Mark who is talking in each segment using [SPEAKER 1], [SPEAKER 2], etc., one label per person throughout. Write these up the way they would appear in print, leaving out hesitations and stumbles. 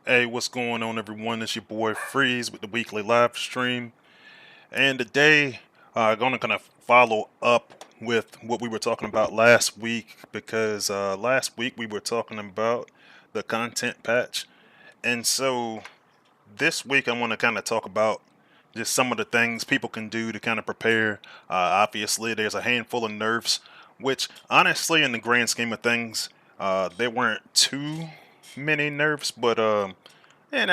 [SPEAKER 1] Hey, what's going on, everyone? It's your boy Freeze with the weekly live stream, and today gonna kind of follow up with what we were talking about last week because last week we were talking about the content patch, and so this week I want to kind of talk about just some of the things people can do to kind of prepare. Obviously, there's a handful of nerfs, which honestly, in the grand scheme of things, there weren't too many nerfs, but and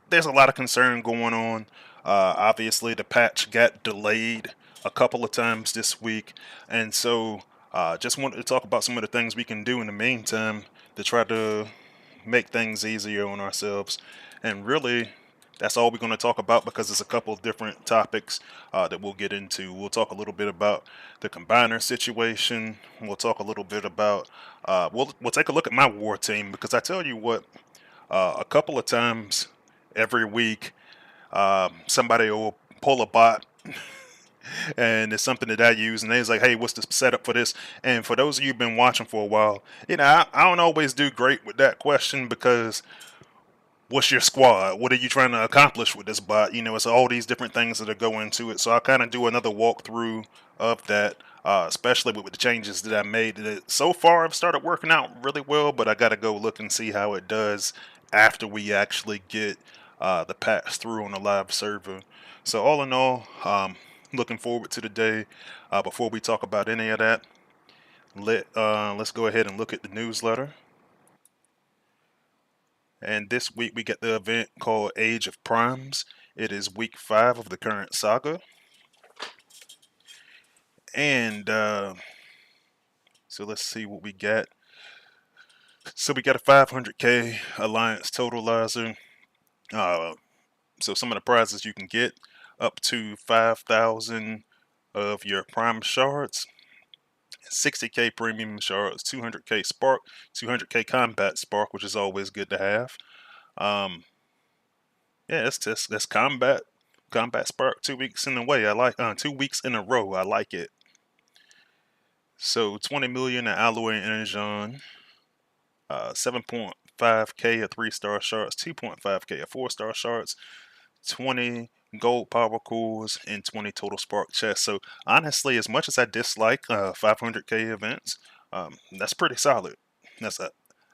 [SPEAKER 1] there's a lot of concern going on. Obviously, the patch got delayed a couple of times this week, and so just wanted to talk about some of the things we can do in the meantime to try to make things easier on ourselves. And really, that's all we're going to talk about because there's a couple of different topics that we'll get into. We'll talk a little bit about the combiner situation. We'll talk a little bit about we'll take a look at my war team because I tell you what, a couple of times every week, somebody will pull a bot and it's something that I use, and they're like, "Hey, what's the setup for this?" And for those of you who've been watching for a while, I don't always do great with that question because what's your squad? What are you trying to accomplish with this bot? It's all these different things that are going into it. So I'll kind of do another walkthrough of that, especially with the changes that I made. That so far have started working out really well, but I got to go look and see how it does after we actually get the patch through on the live server. So all in all, looking forward to the day. Before we talk about any of that, let's go ahead and look at the newsletter. And this week we get the event called Age of Primes. It is week 5 of the current saga. And so let's see what we get. So we got a 500k Alliance Totalizer. Uh, so some of the prizes you can get up to 5,000 of your Prime Shards, 60k Premium Shards, 200k Spark, 200k Combat Spark, which is always good to have. Yeah, that's combat spark 2 weeks in a way. I like 2 weeks in a row. I like it. So 20 million in alloy energon, 7.5k of 3-star shards, 2.5k of 4-star shards, 20 gold power cores, and 20 total spark chests. So honestly, as much as I dislike 500k events, that's pretty solid.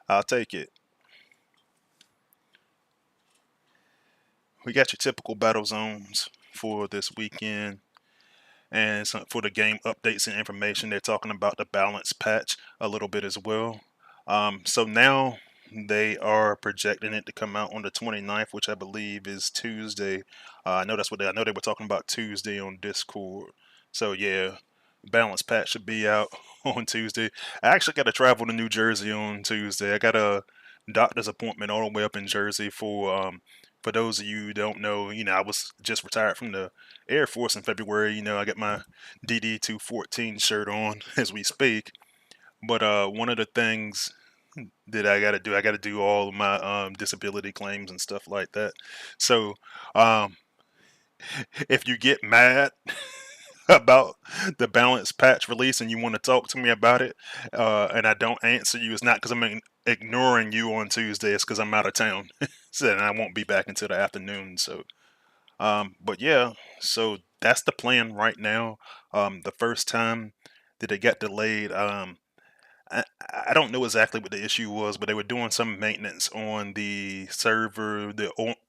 [SPEAKER 1] I'll take it. We got your typical battle zones for this weekend. And so for the game updates and information, they're talking about the balance patch a little bit as well. So now they are projecting it to come out on the 29th, which I believe is Tuesday. I know I know they were talking about Tuesday on Discord. So yeah, balance patch should be out on Tuesday. I actually got to travel to New Jersey on Tuesday. I got a doctor's appointment all the way up in Jersey for those of you who don't know, I was just retired from the Air Force in February. I got my DD 214 shirt on as we speak. But one of the things that I got to do all of my disability claims and stuff like that. So um, if you get mad about the balance patch release and you want to talk to me about it, and I don't answer you, it's not because I'm ignoring you on Tuesday. It's because I'm out of town, so and I won't be back until the afternoon. So, but yeah, so that's the plan right now. The first time that it got delayed, I, I don't know exactly what the issue was, but they were doing some maintenance on the server,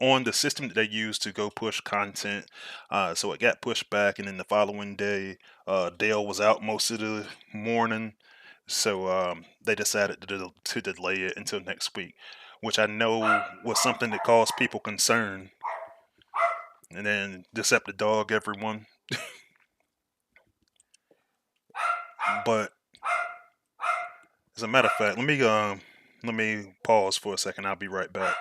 [SPEAKER 1] on the system that they use to go push content. So it got pushed back, and then the following day, Dale was out most of the morning, so they decided to delay it until next week, which I know was something that caused people concern. And then Deceptidog, everyone, but as a matter of fact, let me pause for a second. I'll be right back.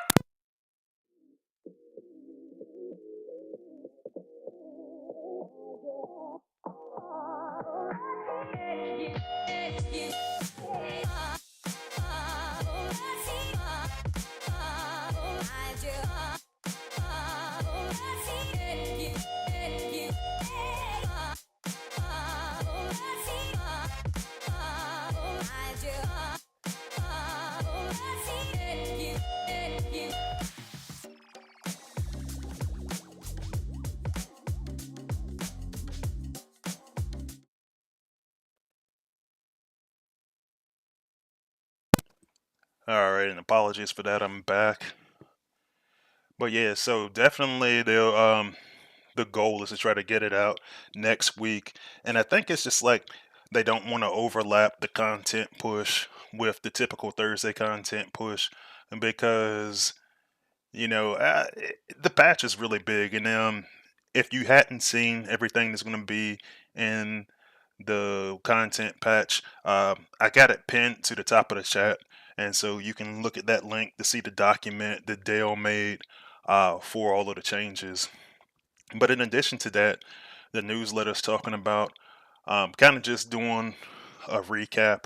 [SPEAKER 1] Alright, and apologies for that, I'm back. But yeah, so definitely the goal is to try to get it out next week. And I think it's just like they don't want to overlap the content push with the typical Thursday content push because the patch is really big, and if you hadn't seen everything that's going to be in the content patch, I got it pinned to the top of the chat, and so you can look at that link to see the document that Dale made for all of the changes. But in addition to that, the newsletter's talking about kind of just doing a recap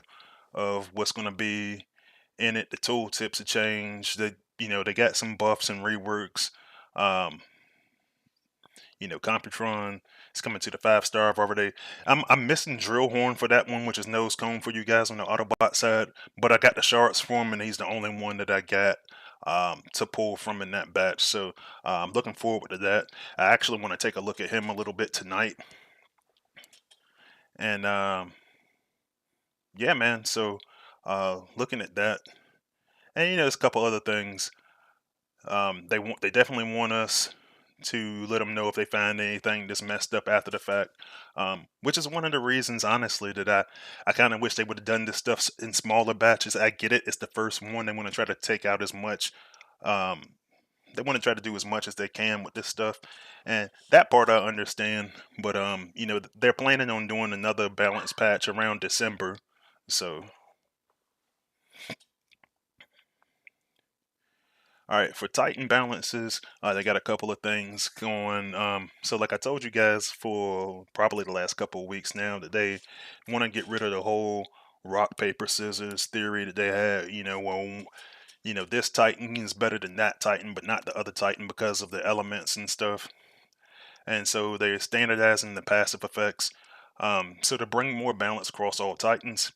[SPEAKER 1] of what's going to be in it. The tooltips have changed. They got some buffs and reworks. Um, Computron is coming to the 5-star. I've already. I'm missing Drillhorn for that one, which is nose cone for you guys on the Autobot side. But I got the shards for him, and he's the only one that I got to pull from in that batch. So I'm looking forward to that. I actually want to take a look at him a little bit tonight. And yeah, man. So looking at that, and there's a couple other things. They definitely want us to let them know if they find anything that's messed up after the fact, which is one of the reasons, honestly, that I kind of wish they would have done this stuff in smaller batches. I get it; it's the first one. They want to try to take out as much. Um, they want to try to do as much as they can with this stuff, and that part I understand. But they're planning on doing another balance patch around December, so. All right, for Titan balances, they got a couple of things going. So, like I told you guys for probably the last couple of weeks now, that they want to get rid of the whole rock paper scissors theory that they had. This Titan is better than that Titan, but not the other Titan because of the elements and stuff. And so they're standardizing the passive effects. So to bring more balance across all Titans,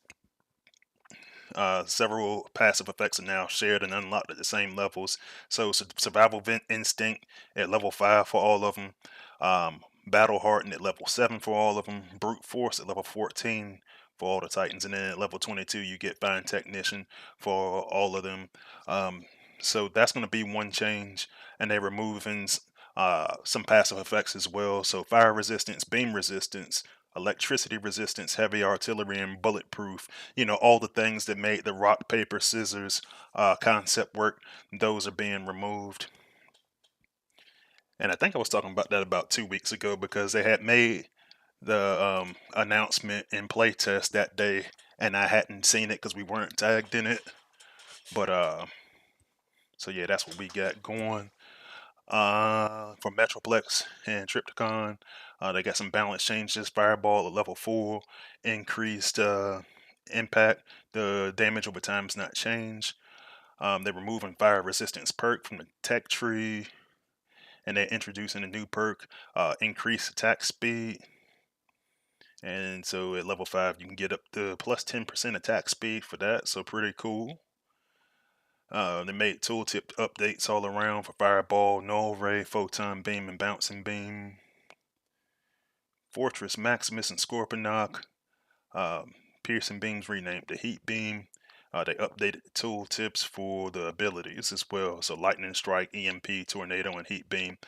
[SPEAKER 1] several passive effects are now shared and unlocked at the same levels. So, survival instinct at level 5 for all of them. Battle hardened at level 7 for all of them. Brute force at level 14 for all the Titans, and then at level 22 you get fine technician for all of them. So that's going to be one change, and they're removing some passive effects as well. So fire resistance, beam resistance, electricity resistance, heavy artillery, and bulletproof. All the things that made the rock paper scissors concept work, those are being removed. And I think I was talking about that about 2 weeks ago because they had made the announcement in playtest that day, and I hadn't seen it because we weren't tagged in it. But so yeah, that's what we got going. For Metroplex and Tripticon, they got some balance changes. Fireball at level 4, increased impact. The damage over time is not changed. They're removing fire resistance perk from the tech tree, and they're introducing a new perk, increased attack speed. And so at level 5, you can get up to plus 10% attack speed for that. So pretty cool. They made tooltip updates all around for Fireball, Null Ray, Photon Beam, and Bouncing Beam. Fortress, Maximus, and Scorponok. Piercing Beams renamed to Heat Beam. They updated the tooltips for the abilities as well. So Lightning Strike, EMP, Tornado, and Heat Beam.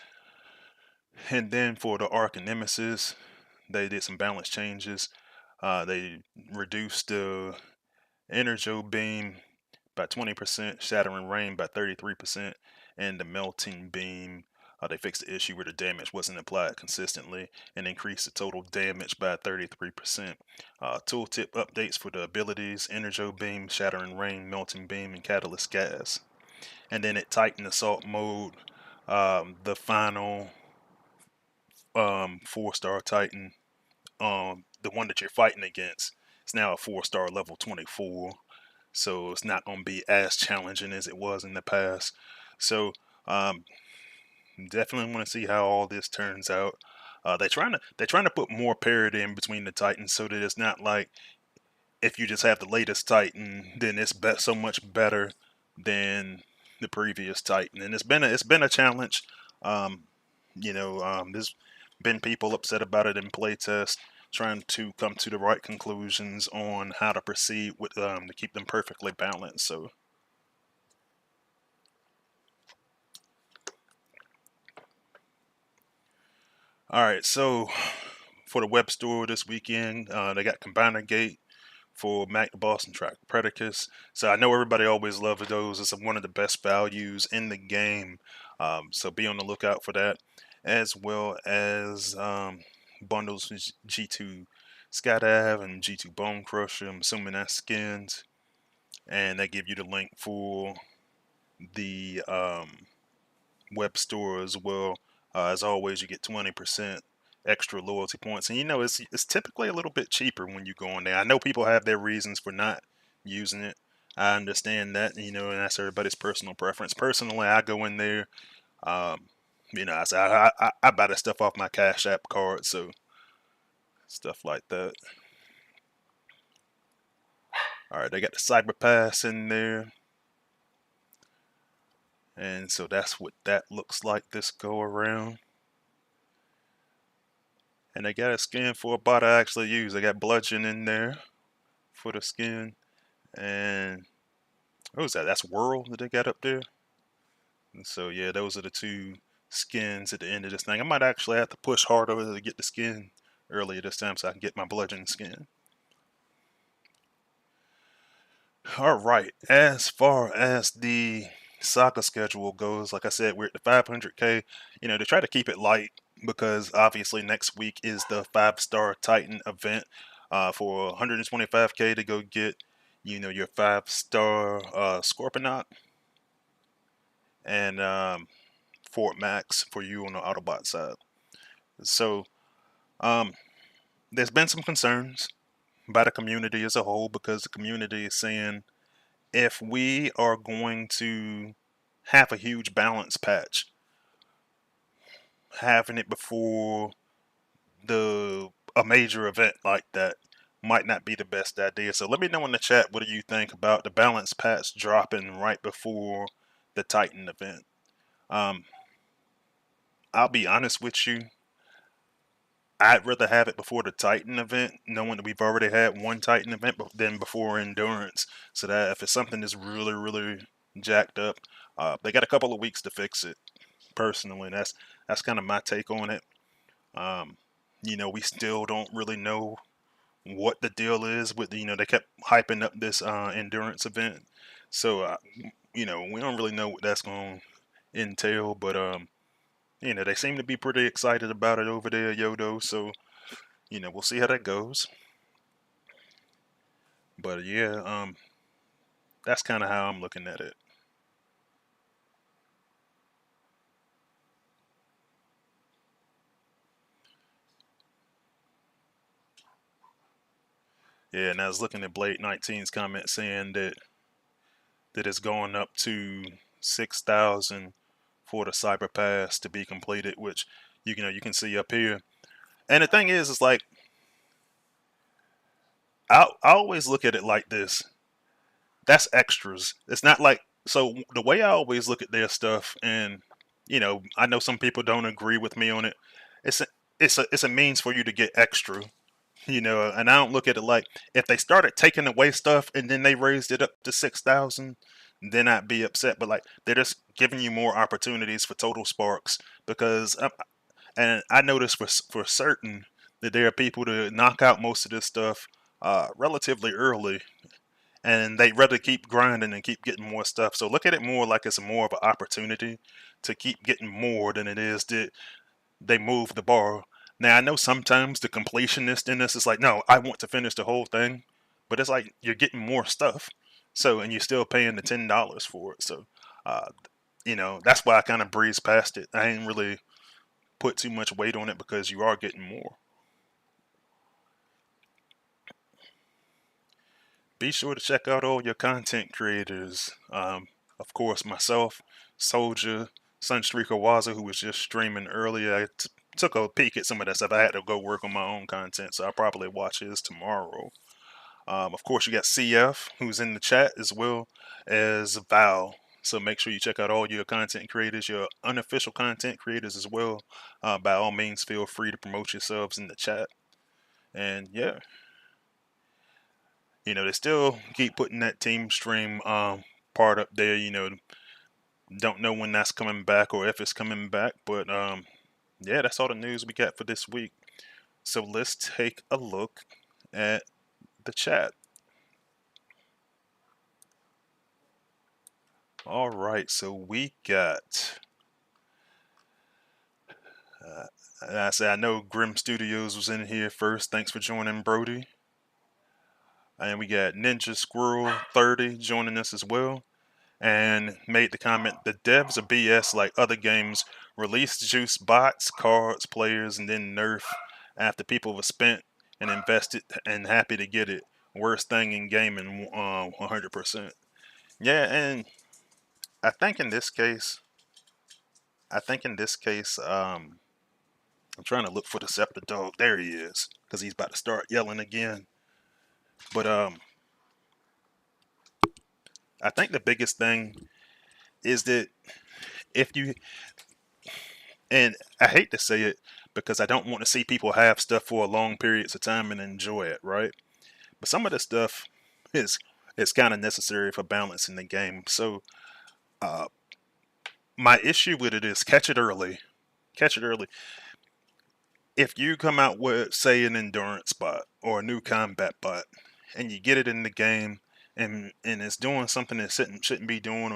[SPEAKER 1] And then for the Arc and Nemesis, they did some balance changes. They reduced the Energo Beam by 20%, Shattering Rain by 33%, and the Melting Beam. They fixed the issue where the damage wasn't applied consistently and increased the total damage by 33%. Tooltip updates for the abilities, Energo Beam, Shattering Rain, Melting Beam, and Catalyst Gas. And then at Titan Assault mode, the final 4-star Titan, the one that you're fighting against, is now a 4-star level 24. So it's not going to be as challenging as it was in the past. So definitely want to see how all this turns out. They're trying to put more parity in between the Titans so that it's not like if you just have the latest Titan, then it's so much better than the previous Titan. And it's been a challenge. Um, there's been people upset about it in playtest, trying to come to the right conclusions on how to proceed with to keep them perfectly balanced. So All right, so for the web store this weekend, they got Combiner Gate for Mac the Boston Track Predicus. So I know everybody always loves those. It's one of the best values in the game. So be on the lookout for that, as well as bundles for G2 Skydive and G2 Bone Crusher. I'm assuming that's skins, and they give you the link for the web store as well. As always, you get 20% extra loyalty points, and it's typically a little bit cheaper when you go on there. I know people have their reasons for not using it. I understand that, and that's everybody's personal preference. Personally, I go in there. Um, I say I buy that stuff off my Cash App card, so stuff like that. All right, they got the Cyber Pass in there, and so that's what that looks like this go around. And they got a skin for a bot I actually use. They got Bludgeon in there for the skin. And what was that? That's Whirl that they got up there. And so yeah, those are the two skins at the end of this thing. I might actually have to push harder to get the skin earlier this time so I can get my Bludgeon skin. All right, as far as the soccer schedule goes, like I said, we're at the 500K. They try to keep it light because obviously next week is the 5-star Titan event. For 125K to go get, your 5-star Scorpionaut and Fort Max for you on the Autobot side. So um, there's been some concerns by the community as a whole because the community is saying if we are going to have a huge balance patch, having it before a major event like that might not be the best idea. So let me know in the chat, what do you think about the balance patch dropping right before the Titan event? I'll be honest with you, I'd rather have it before the Titan event, knowing that we've already had one Titan event than before Endurance. So that if it's something that's really, really jacked up, they got a couple of weeks to fix it. Personally, that's kind of my take on it. Um, we still don't really know what the deal is with they kept hyping up this Endurance event, so we don't really know what that's going to entail, but they seem to be pretty excited about it over there, Yodo. So we'll see how that goes. But yeah, that's kind of how I'm looking at it. Yeah, and I was looking at Blade 19's comment saying that it's going up to 6,000 for the Cyber Pass to be completed, which you can see up here. And the thing is, it's like I always look at it like this. That's extras. It's not like, so the way I always look at their stuff, and I know some people don't agree with me on it. It's a, it's a means for you to get extra, and I don't look at it like if they started taking away stuff and then they raised it up to 6,000, then I'd be upset. But like they're just giving you more opportunities for total sparks because and I noticed for certain that there are people to knock out most of this stuff relatively early, and they rather keep grinding and keep getting more stuff. So look at it more like it's more of an opportunity to keep getting more than it is that they move the bar. Now I know sometimes the completionist in this is like, no, I want to finish the whole thing, but it's like you're getting more stuff, so and you're still paying the $10 for it. So, uh, that's why I kind of breeze past it. I ain't really put too much weight on it because you are getting more. Be sure to check out all your content creators. Of course, myself, Soldier, Sunstreaker Waza, who was just streaming earlier. I took a peek at some of that stuff. I had to go work on my own content, so I'll probably watch his tomorrow. Of course, you got CF, who's in the chat, as well as Val. So make sure you check out all your content creators, your unofficial content creators as well. By all means, feel free to promote yourselves in the chat. And yeah, they still keep putting that team stream part up there. Don't know when that's coming back or if it's coming back, but yeah, that's all the news we got for this week. So let's take a look at the chat. All right, so we got. Uh, I know Grim Studios was in here first. Thanks for joining, Brody. And we got Ninja Squirrel 30 joining us as well. And made the comment, the devs are BS like other games. Release juice bots, cards, players, and then nerf after people have spent and invested and happy to get it. Worst thing in gaming, 100%. Yeah, and I think in this case, I think in this case, I'm trying to look for the Scepter Dog. There he is, because he's about to start yelling again. But I think the biggest thing is that if you, and I hate to say it because I don't want to see people have stuff for long periods of time and enjoy it, right? But some of the stuff is kind of necessary for balancing the game. So uh, my issue with it is catch it early. Catch it early. If you come out with, say, an endurance bot or a new combat bot, and you get it in the game, and it's doing something that shouldn't be doing,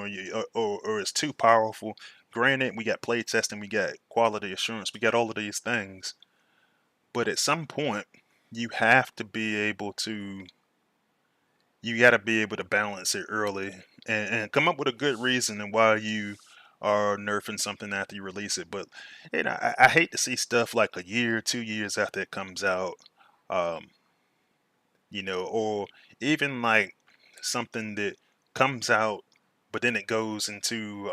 [SPEAKER 1] or it's too powerful. Granted, we got play testing, we got quality assurance, we got all of these things, but at some point, you have to be able to. You got to be able to balance it early and come up with a good reason and why you are nerfing something after you release it. But I hate to see stuff like a year, 2 years after it comes out, um, or even like something that comes out, but then it goes into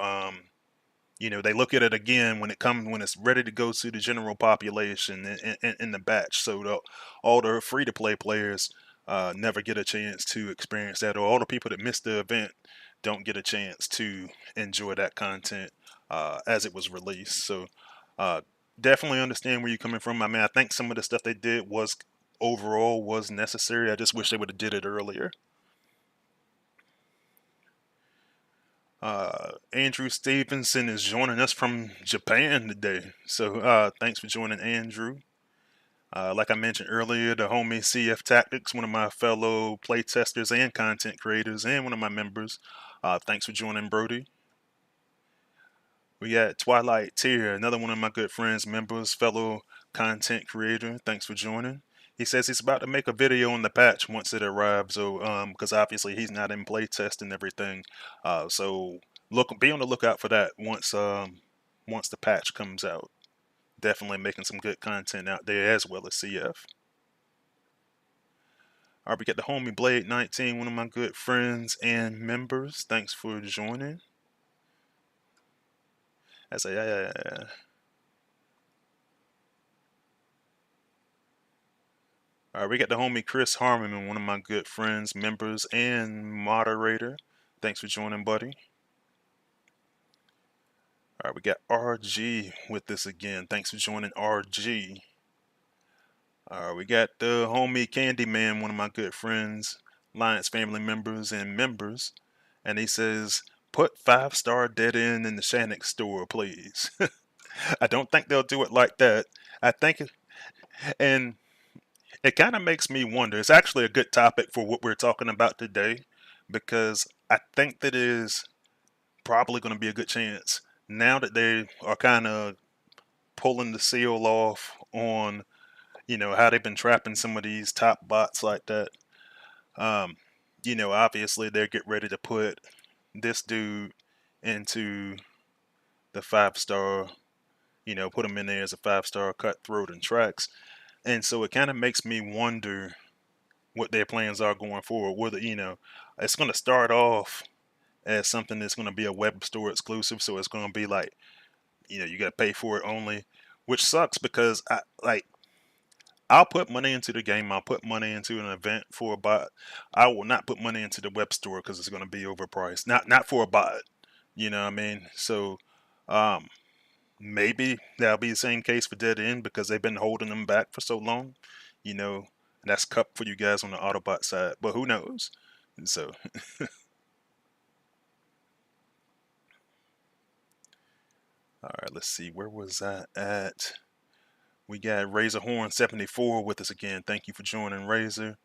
[SPEAKER 1] they look at it again when it's ready to go to the general population in the batch. So all the free to play players never get a chance to experience that, or all the people that missed the event don't get a chance to enjoy that content as it was released. So uh, definitely understand where you're coming from. I mean, I think some of the stuff they did was overall was necessary. I just wish they would have did it earlier. Andrew Stevenson is joining us from Japan today. So thanks for joining, Andrew. Like I mentioned earlier, the homie CF Tactics, one of my fellow playtesters and content creators, and one of my members. Thanks for joining, Brody. We got Twilight Tier, another one of my good friends, members, fellow content creator. Thanks for joining. He says he's about to make a video on the patch once it arrives. So, because obviously he's not in playtest and everything. So be on the lookout for that once the patch comes out. Definitely making some good content out there as well as CF. All right, we got the homie Blade 19, one of my good friends and members. Thanks for joining. I say, all right, we got the homie Chris Harmon, one of my good friends, members, and moderator. Thanks for joining, buddy. All right, we got RG with us again. Thanks for joining, RG. All right, we got the homie Candyman, one of my good friends, Alliance family members, and members. And he says, put 5-star dead end in the Shannick store, please. I don't think they'll do it like that. I think, and it kind of makes me wonder. It's actually a good topic for what we're talking about today, because I think that is probably going to be a good chance now that they are kind of pulling the seal off on how they've been trapping some of these top bots like that. Um, obviously they're getting ready to put this dude into the 5-star. Put him in there as a 5-star cutthroat and tracks, and so it kind of makes me wonder what their plans are going forward. Whether it's going to start off as something that's going to be a web store exclusive, so it's going to be like you got to pay for it only, which sucks because I'll put money into the game. I'll put money into an event for a bot. I will not put money into the web store because it's going to be overpriced. Not for a bot. You know what I mean? So um, maybe that'll be the same case for Dead End because they've been holding them back for so long. And that's cup for you guys on the Autobot side. But who knows? So all right, let's see. Where was I at? We got Razorhorn74 with us again. Thank you for joining, Razor.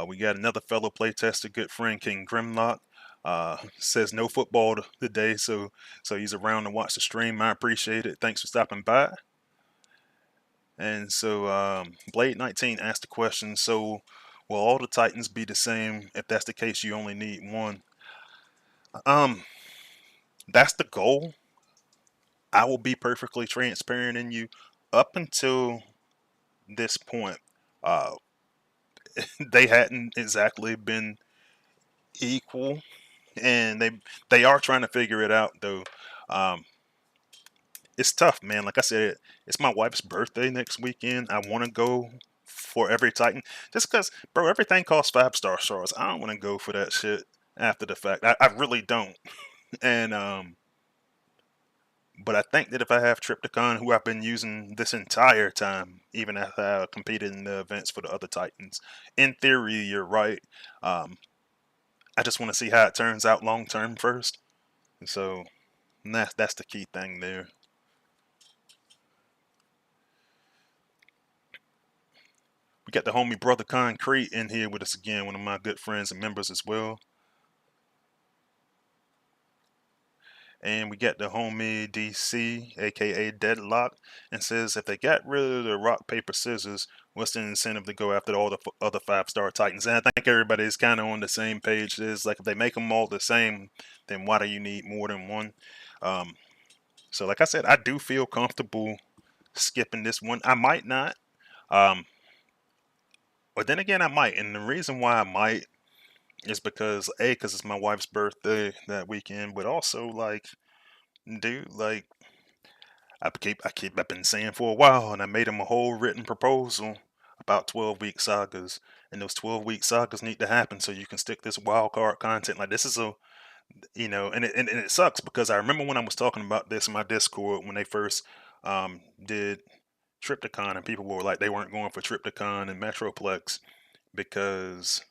[SPEAKER 1] We got another fellow playtester, good friend King Grimlock. Says no football today, so he's around to watch the stream. I appreciate it. Thanks for stopping by. And so Blade 19 asked the question, so will all the Titans be the same? If that's the case, you only need one. That's the goal. I will be perfectly transparent in you. Up until this point, uh, they hadn't exactly been equal, and they are trying to figure it out though. Um, it's tough, man. Like I said, it's my wife's birthday next weekend. I want to go for every Titan just because, bro, everything costs 5-star stars. I don't want to go for that shit after the fact. I really don't. And but I think that if I have Tripticon, who I've been using this entire time, even as I competed in the events for the other Titans, in theory, you're right. I just want to see how it turns out long term first. So that's the key thing there. We got the homie Brother Concrete in here with us again, one of my good friends and members as well. And we got the homie DC, aka Deadlock, and says if they got rid of the rock, paper, scissors, what's the incentive to go after all the other 5-star Titans? And I think everybody's kind of on the same page. Is like if they make them all the same, then why do you need more than one? Um, so like I said, I do feel comfortable skipping this one. I might not. Um, but then again, I might. And the reason why I might is because because it's my wife's birthday that weekend, but also like, dude, like I've been saying for a while, and I made him a whole written proposal about 12-week sagas, and those 12-week sagas need to happen so you can stick this wild card content. Like this is a, and it sucks because I remember when I was talking about this in my Discord when they first did Tripticon, and people were like they weren't going for Tripticon and Metroplex because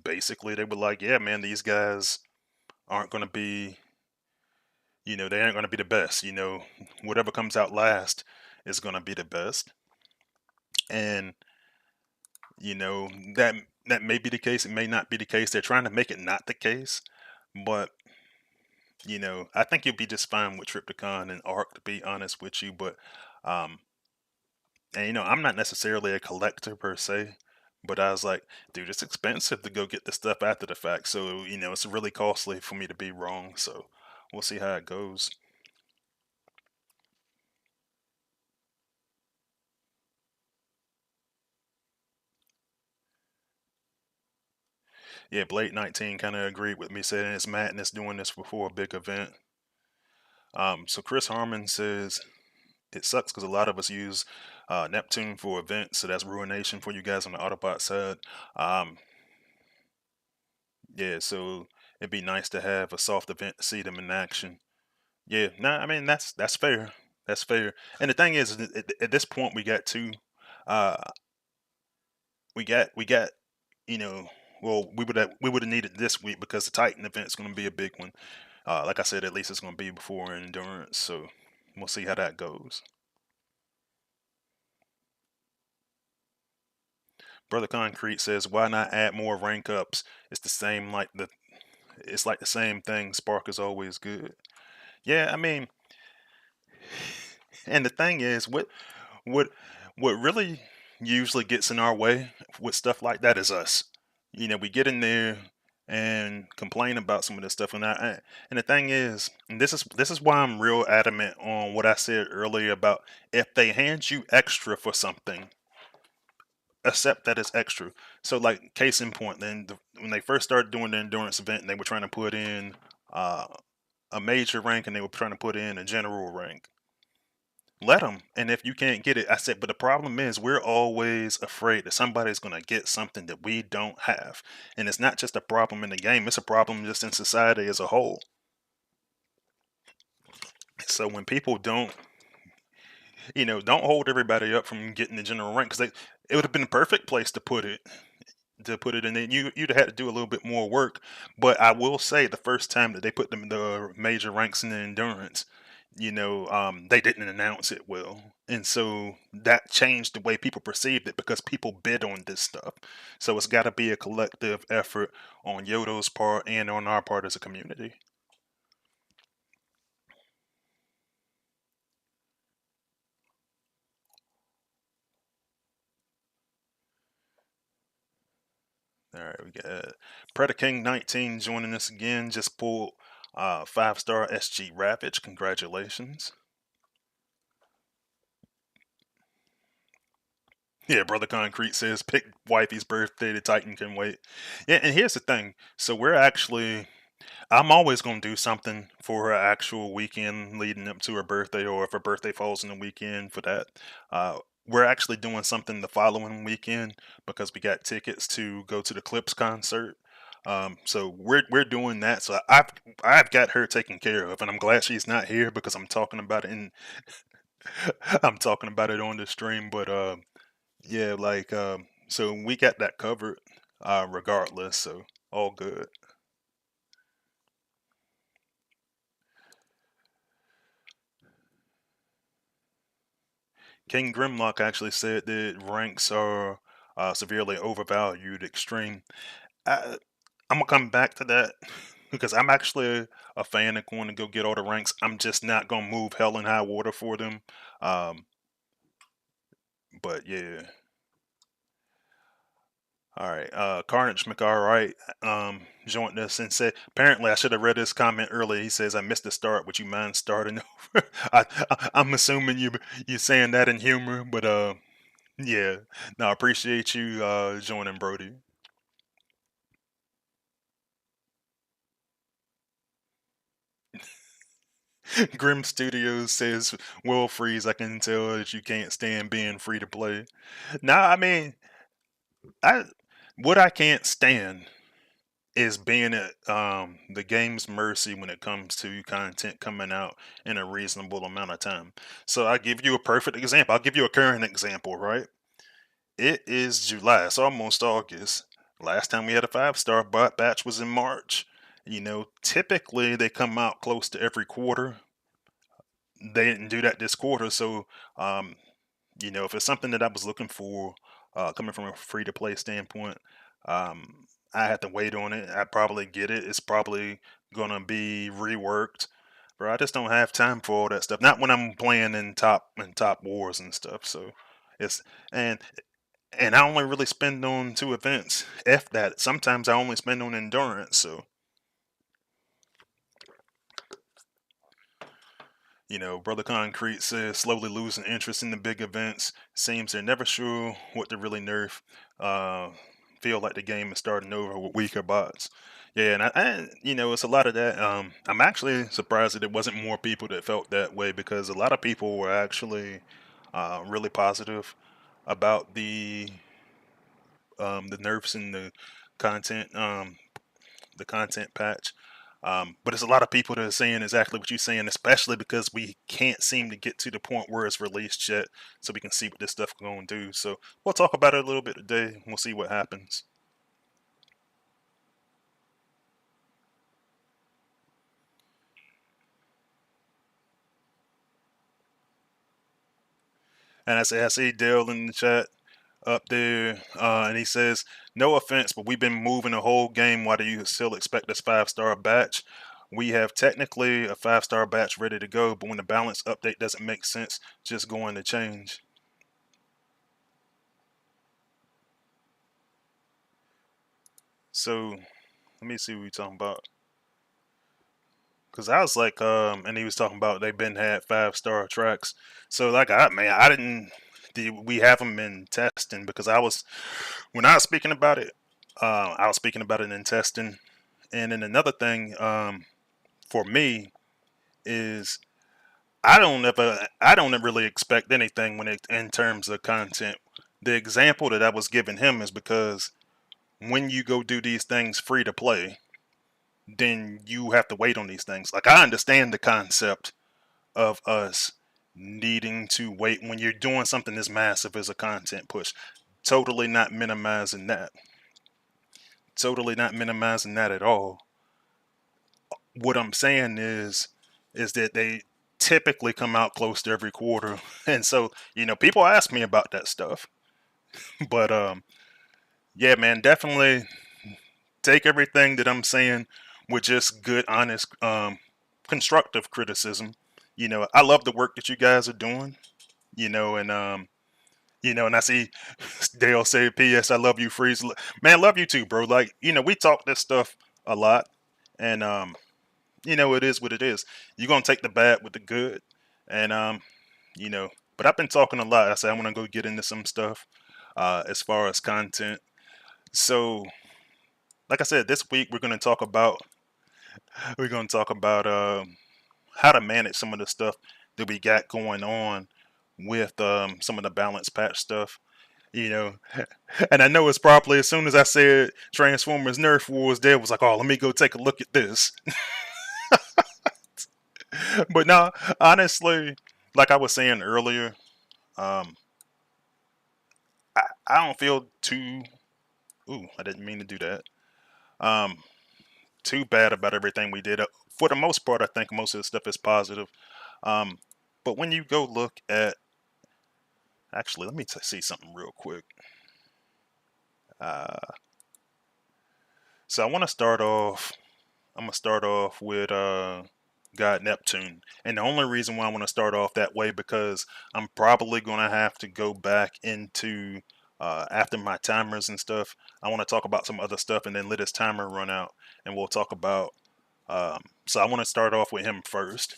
[SPEAKER 1] basically they were like, yeah, man, these guys aren't going to be, they aren't going to be the best. Whatever comes out last is going to be the best. And, you know, that that may be the case. It may not be the case. They're trying to make it not the case. But, I think you'll be just fine with Tripticon and Arc, to be honest with you. But, um, and, I'm not necessarily a collector per se. But I was like, dude, it's expensive to go get the stuff after the fact. So, it's really costly for me to be wrong. So we'll see how it goes. Yeah, Blade 19 kind of agreed with me, saying it's madness doing this before a big event. So Chris Harmon says it sucks because a lot of us use Neptune for events, so that's ruination for you guys on the Autobot side. Um, yeah, so it'd be nice to have a soft event to see them in action. Yeah, nah, I mean that's fair. That's fair. And the thing is, at this point, we got two. Uh, we got you know, well, we would have needed this week because the Titan event's going to be a big one. Like I said, at least it's going to be before endurance, so we'll see how that goes. Brother Concrete says, "Why not add more rank ups? It's the same it's like the same thing. Spark is always good." Yeah, I mean, and the thing is, what what really usually gets in our way with stuff like that is us. We get in there and complain about some of this stuff, and the thing is, and this is why I'm real adamant on what I said earlier about if they hand you extra for something, accept that it's extra. So, like case in point, when they first started doing the endurance event, and they were trying to put in uh, a major rank, and they were trying to put in a general rank. Let them. And if you can't get it, I said, but the problem is we're always afraid that somebody's going to get something that we don't have. And it's not just a problem in the game, it's a problem just in society as a whole. So when people don't hold everybody up from getting the general rank, because it would have been the perfect place to put it in. Then you'd have had to do a little bit more work. But I will say the first time that they put them the major ranks in the endurance, they didn't announce it well. And so that changed the way people perceived it because people bid on this stuff. So it's got to be a collective effort on Yodo's part and on our part as a community. All right, we got Predaking 19 joining us again. Just pulled 5-star SG Ravage. Congratulations. Yeah, Brother Concrete says pick wifey's birthday. The Titan can wait. Yeah, and here's the thing. So I'm always going to do something for her actual weekend leading up to her birthday, or if her birthday falls in the weekend for that. Uh, we're actually doing something the following weekend because we got tickets to go to the Clips concert. So we're doing that. So I've got her taken care of, and I'm glad she's not here because I'm talking about it in I'm talking about it on the stream. But yeah, like so we got that covered regardless. So all good. King Grimlock actually said that ranks are severely overvalued. Extreme. I, I'm gonna come back to that because I'm actually a fan of going to go get all the ranks. I'm just not gonna move hell and high water for them. Um, but yeah. All right. Carnage McAlright joined us and said, apparently I should have read this comment earlier. He says, I missed the start. Would you mind starting over? I'm assuming you saying that in humor, but yeah. No, I appreciate you joining, Brody. Grim Studios says, Will Freeze, I can tell that you can't stand being free to play. Now, I mean, I what I can't stand is being at the game's mercy when it comes to content coming out in a reasonable amount of time. So I'll give you a perfect example. I'll give you a current example, right? It is July. It's almost August. Last time we had a 5-star batch was in March. Typically they come out close to every quarter. They didn't do that this quarter, so um, if it's something that I was looking for, coming from a free to play standpoint, I had to wait on it. I probably get it. It's probably gonna be reworked, but I just don't have time for all that stuff. Not when I'm playing in top wars and stuff. So it's and and I only really spend on two events. F that. Sometimes I only spend on endurance. So Brother Concrete says slowly losing interest in the big events. Seems they're never sure what to really nerf. Uh, feel like the game is starting over with weaker bots. Yeah, and it's a lot of that. I'm actually surprised that there wasn't more people that felt that way because a lot of people were actually really positive about the nerfs and content. The content patch. But it's a lot of people that are saying exactly what you're saying, especially because we can't seem to get to the point where it's released yet, so we can see what this stuff going to do. So we'll talk about it a little bit today. We'll see what happens. And I see Dale in the chat up there, and he says, "No offense, but we've been moving the whole game. Why do you still expect this 5-star batch? We have technically a 5-star batch ready to go, but when the balance update doesn't make sense, just going to change." So let me see what we're talking about. Cause I was like, and he was talking about they been had 5-star tracks. So like, I didn't. We haven't been testing because when I was speaking about it, I was speaking about it in testing. And then another thing, for me is I don't really expect anything when it in terms of content. The example that I was giving him is because when you go do these things free to play, then you have to wait on these things. Like I understand the concept of us needing to wait when you're doing something as massive as a content push. Totally not minimizing that. Totally not minimizing that at all. What I'm saying is that typically come out close to every quarter. And so, people ask me about that stuff. But yeah, man, definitely take everything that I'm saying with just good, honest, constructive criticism. I love the work that you guys are doing. And and I see Dale say, "P.S. I love you, Freeze." Man, love you too, bro. Like, we talk this stuff a lot, and it is what it is. You're gonna take the bad with the good, and you know. But I've been talking a lot. I said I want to go get into some stuff as far as content. So, like I said, this week we're gonna talk about how to manage some of the stuff that we got going on with some of the balance patch stuff. You know, and I know it's probably as soon as I said Transformers Nerf Wars, there was like, oh, let me go take a look at this. But no, honestly, like I was saying earlier, um, I don't feel too. Ooh, I didn't mean to do that. Um, too bad about everything we did. For the most part, I think most of the stuff is positive. Um, but when you go look at, actually, let me see something real quick. Uh, so I want to start off. I'm gonna start off with God Neptune, and the only reason why I want to start off that way because I'm probably gonna have to go back into after my timers and stuff. I want to talk about some other stuff and then let his timer run out, and we'll talk about. So I want to start off with him first.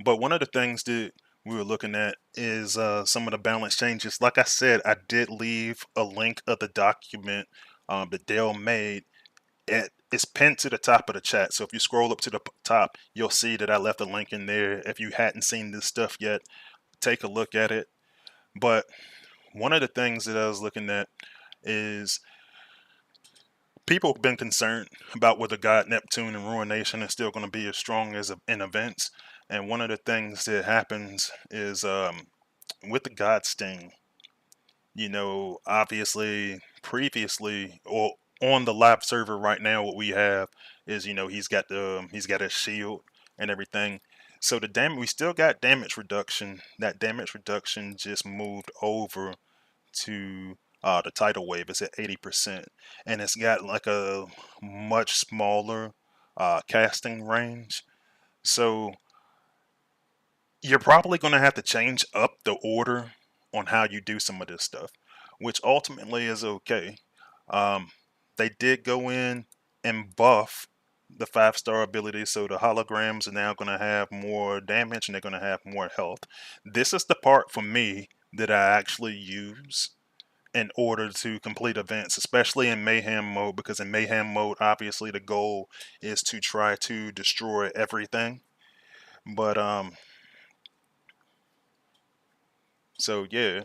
[SPEAKER 1] But one of the things that we were looking at is some of the balance changes. Like I said, I did leave a link of the document that Dale made. It's pinned to the top of the chat. So if you scroll up to the top, you'll see that I left a link in there. If you hadn't seen this stuff yet, take a look at it. But one of the things that I was looking at is people have been concerned about whether God Neptune and Ruination is still going to be as strong as in events. And one of the things that happens is with the God Sting, obviously previously or on the live server right now, what we have is, he's got a shield and everything. So the damage, we still got damage reduction. That damage reduction just moved over to the tidal wave. It's at 80%, and it's got like a much smaller casting range. So you're probably going to have to change up the order on how you do some of this stuff, which ultimately is okay. Um, they did go in and buff the 5-star ability, so the holograms are now going to have more damage and they're going to have more health. This is the part for me that I actually use in order to complete events, especially in mayhem mode, because in mayhem mode, obviously the goal is to try to destroy everything. But so yeah,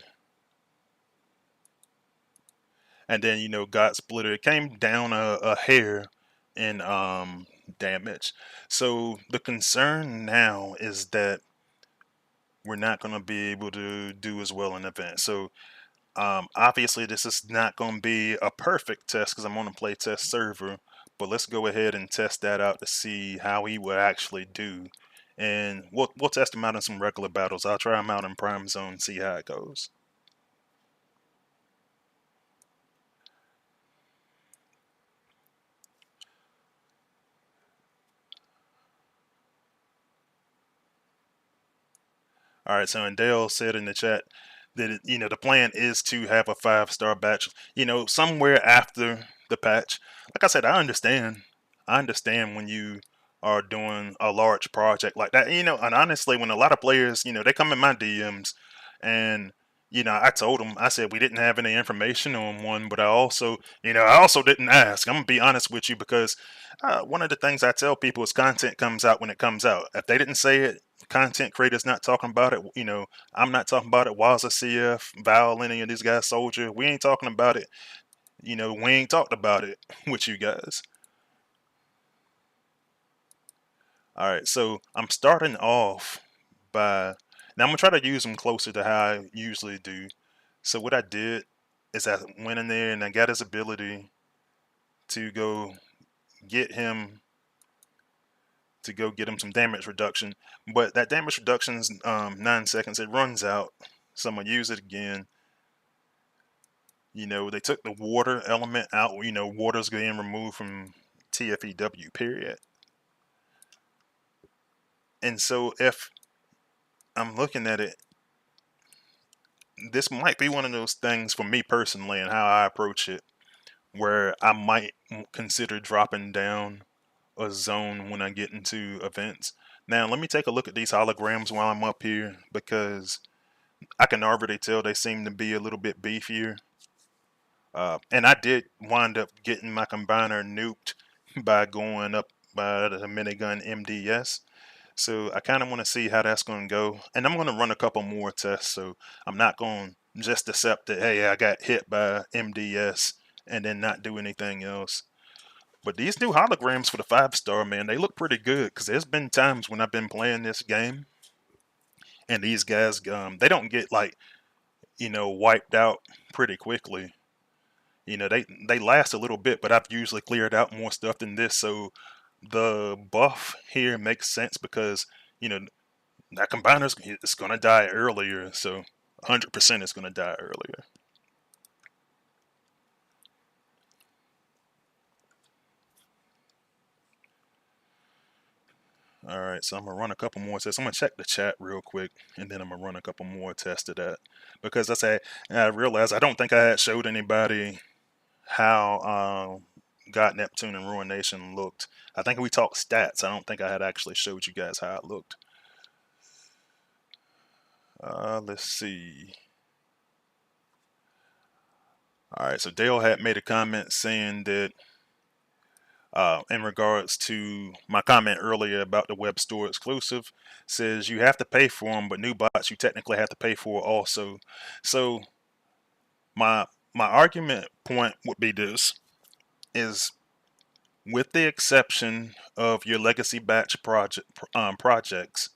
[SPEAKER 1] and then God Splitter, it came down a hair in damage. So the concern now is that we're not going to be able to do as well in events. So obviously this is not going to be a perfect test because I'm on a playtest server, but let's go ahead and test that out to see how he would actually do. And we'll test him out in some regular battles. I'll try him out in Prime Zone, see how it goes. All right, so and Dale said in the chat that the plan is to have a 5-star batch. Somewhere after the patch. Like I said, I understand. I understand when you are doing a large project like that. And honestly, when a lot of players, they come in my DMs, and I told them, I said we didn't have any information on one, but I also didn't ask. I'm gonna be honest with you because one of the things I tell people is content comes out when it comes out. If they didn't say it, content creators not talking about it. I'm not talking about it. Waza CF, Val, any of these guys, Soldier. We ain't talking about it. We ain't talked about it with you guys. All right, so I'm starting off by now. I'm gonna try to use them closer to how I usually do. So what I did is I went in there and I got his ability to go get him to go get him some damage reduction. But that damage reduction is 9 seconds. It runs out. So I'm gonna use it again. You know, they took the water element out. You know, water's getting removed from TFEW, period. And so if I'm looking at it, this might be one of those things for me personally and how I approach it, where I might consider dropping down a zone when I get into events. Now, let me take a look at these holograms while I'm up here, because I can already tell they seem to be a little bit beefier. And I did wind up getting my combiner nuked by going up by the minigun MDS. So I kind of want to see how that's going to go. And I'm going to run a couple more tests. So I'm not going to just accept that, hey, I got hit by MDS and then not do anything else. But these new holograms for the 5-star, man, they look pretty good, because there's been times when I've been playing this game and these guys, they don't get like, you know, wiped out pretty quickly. You know, they last a little bit, but I've usually cleared out more stuff than this. So the buff here makes sense, because, you know, that combiner's it's gonna die earlier. So 100% is gonna die earlier. All right, so I'm gonna run a couple more tests. I'm gonna check the chat real quick, and then I'm gonna run a couple more tests of that, because I realized I don't think I had showed anybody how God Neptune and Ruination looked. I think we talked stats. I don't think I had actually showed you guys how it looked. Let's see. All right, so Dale had made a comment saying that in regards to my comment earlier about the web store exclusive, says you have to pay for them, but new bots you technically have to pay for also. So my my argument point would be this: is, with the exception of your legacy batch projects,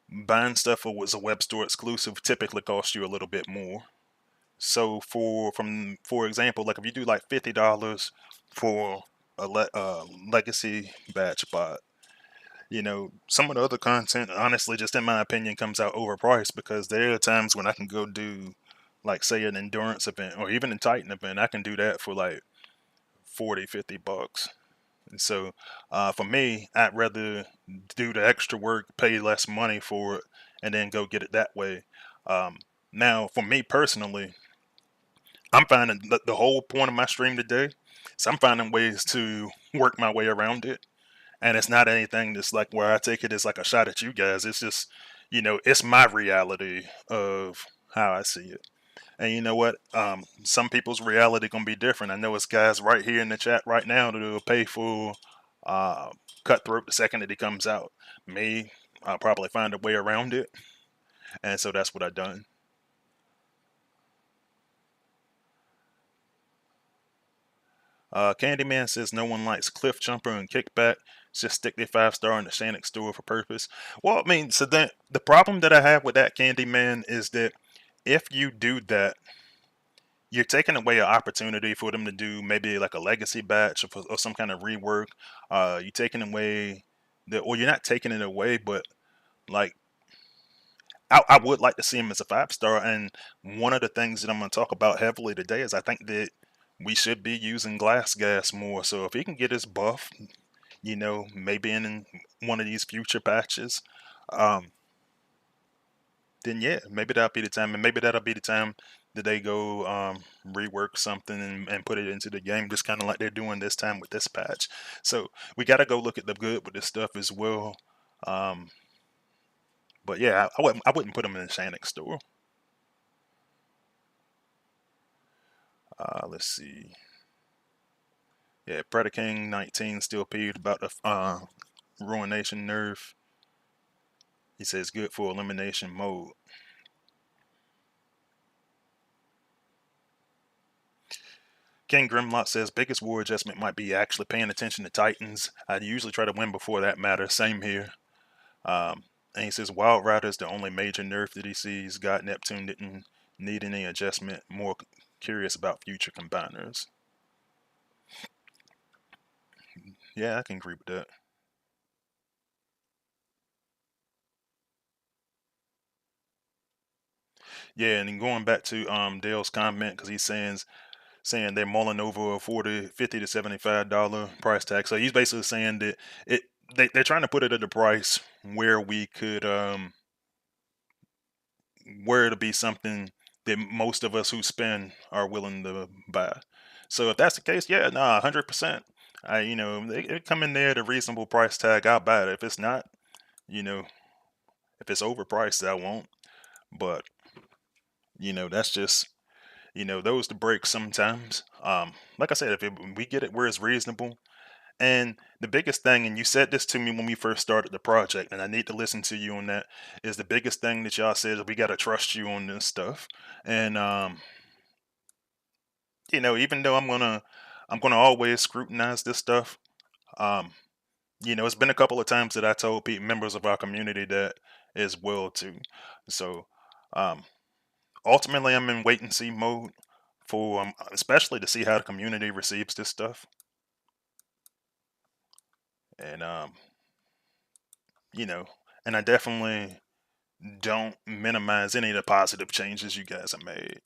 [SPEAKER 1] buying stuff that was a web store exclusive typically costs you a little bit more. So for example, like if you do like $50 for a legacy batch bot, you know, some of the other content, honestly, just in my opinion, comes out overpriced, because there are times when I can go do, like, say, an endurance event or even a Titan event. I can do that for like 40, $50. And so for me, I'd rather do the extra work, pay less money for it, and then go get it that way. Um, Now, for me personally, I'm finding the whole point of my stream today. So I'm finding ways to work my way around it. And it's not anything that's like where I take it as like a shot at you guys. It's just, you know, it's my reality of how I see it. And you know what? Some people's reality gonna be different. I know it's guys right here in the chat right now that will pay for uh, Cutthroat the second that he comes out. Me, I'll probably find a way around it, and so that's what I done. Candyman says no one likes Cliff Jumper and Kickback. Just stick their 5-star in the Shannick store for purpose. Well, I mean, so then the problem that I have with that, Candyman, is that if you do that, you're taking away an opportunity for them to do maybe like a legacy batch or some kind of rework. You're taking away or you're not taking it away, but like I would like to see him as a 5-star. And one of the things that I'm going to talk about heavily today is I think that we should be using glass gas more. So if he can get his buff, you know, maybe in one of these future patches, um, then yeah, maybe that'll be the time, and maybe that'll be the time that they go rework something and put it into the game, just kind of like they're doing this time with this patch. So we got to go look at the good with this stuff as well. Um, but yeah, I wouldn't put them in the Shannick store. Let's see. Yeah, Predaking 19 still peeved about the Ruination nerf. He says good for elimination mode. King Grimlock says biggest war adjustment might be actually paying attention to Titans. I usually try to win before that matter. Same here. And he says Wild Rider is the only major nerf that he sees. God Neptune didn't need any adjustment. More curious about future combiners. Yeah, I can agree with that. Yeah, and then going back to Dale's comment, because he's saying they're mulling over a 40, 50 to $75 price tag. So he's basically saying that it they're trying to put it at a price where we could where it'll be something that most of us who spend are willing to buy. So if that's the case, yeah, nah, 100%. They come in there at a reasonable price tag, I'll buy it. If it's not, you know, if it's overpriced, I won't. But that's just those to break sometimes. Like I said, we get it where it's reasonable. And the biggest thing, and you said this to me when we first started the project, and I need to listen to you on that, is the biggest thing that y'all said is we got to trust you on this stuff. And even though I'm gonna always scrutinize this stuff. Um, it's been a couple of times that I told members of our community that as well too. So um, ultimately, I'm in wait and see mode for especially to see how the community receives this stuff. And you know, and I definitely don't minimize any of the positive changes you guys have made.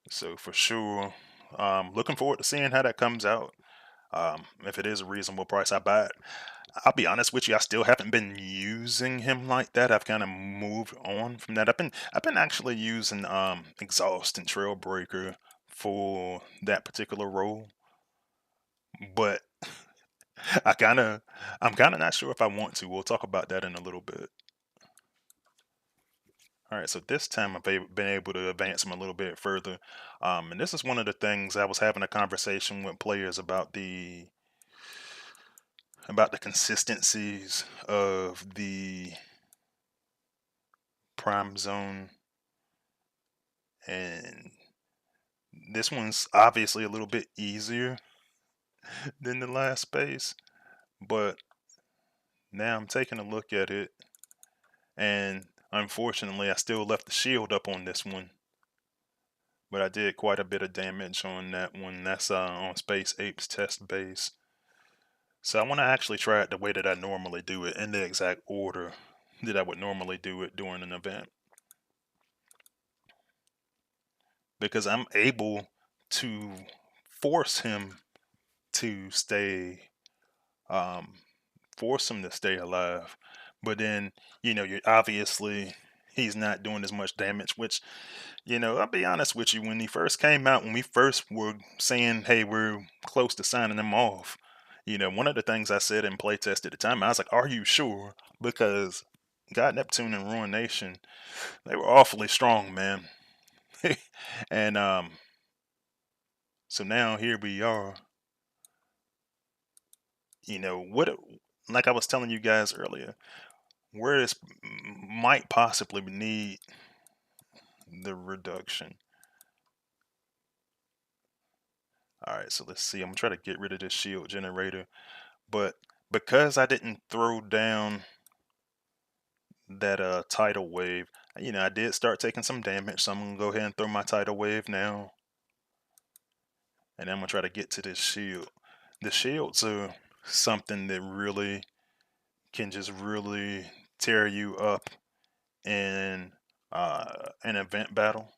[SPEAKER 1] So for sure, looking forward to seeing how that comes out. If it is a reasonable price, I buy it. I'll be honest with you, I still haven't been using him like that. I've kind of moved on from that. I've been actually using Exhaust and Trailbreaker for that particular role, but I kind of I'm kind of not sure if I want to. We'll talk about that in a little bit. All right, so this time been able to advance them a little bit further, and this is one of the things I was having a conversation with players about the consistencies of the Prime Zone, and this one's obviously a little bit easier than the last space, but now I'm taking a look at it, and unfortunately, I still left the shield up on this one. But I did quite a bit of damage on that one. That's on Space Ape's test base. So I want to actually try it the way that I normally do it, in the exact order that I would normally do it during an event. Because I'm able to force him to stay, um, force him to stay alive. But then, you obviously he's not doing as much damage, which I'll be honest with you, when he first came out, when we first were saying, hey, we're close to signing him off, one of the things I said in playtest at the time, I was like, are you sure? Because God Neptune and Ruin Nation, they were awfully strong, man. And so now here we are, what like I was telling you guys earlier, where this might possibly need the reduction. All right, so let's see. I'm gonna try to get rid of this shield generator. But because I didn't throw down that tidal wave, I did start taking some damage, so I'm gonna go ahead and throw my tidal wave now. And I'm gonna try to get to this shield. The shields are something that really can just really tear you up in an event battle.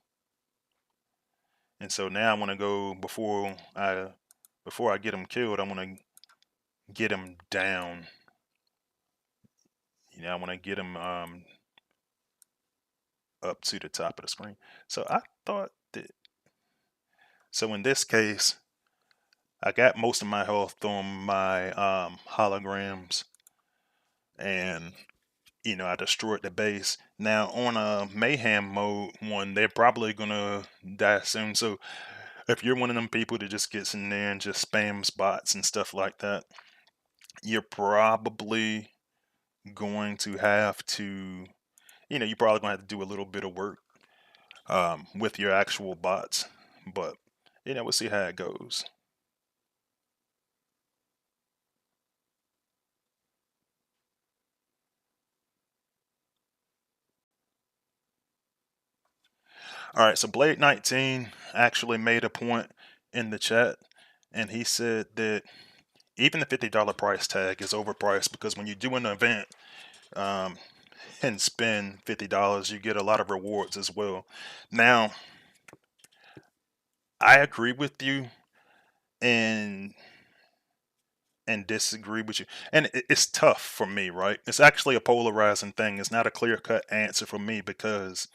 [SPEAKER 1] And so now I want to go before I get him killed, I want to get him down. I want to get him up to the top of the screen. So I thought that, so in this case, I got most of my health on my holograms, and I destroyed the base. Now on a mayhem mode one, they're probably gonna die soon. So if you're one of them people that just gets in there and just spams bots and stuff like that, you're probably going to have to, you're probably gonna have to do a little bit of work with your actual bots. But we'll see how it goes. All right, so Blade 19 actually made a point in the chat, and he said that even the $50 price tag is overpriced because when you do an event, um, and spend $50, you get a lot of rewards as well. Now, I agree with you and disagree with you. And it's tough for me, right? It's actually a polarizing thing. It's not a clear-cut answer for me because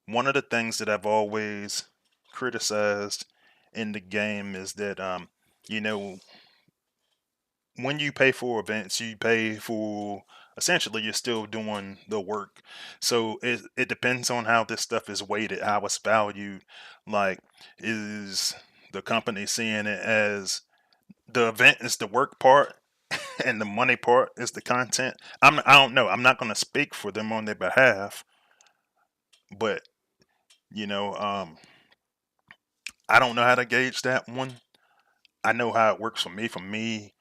[SPEAKER 1] one of the things that I've always criticized in the game is that you know, when you pay for events, you pay for essentially you're still doing the work. So it depends on how this stuff is weighted, how it's valued. Like, is the company seeing it as the event is the work part and the money part is the content? I don't know. I'm not going to speak for them on their behalf, but you know, I don't know how to gauge that one. I know how it works for me. For me,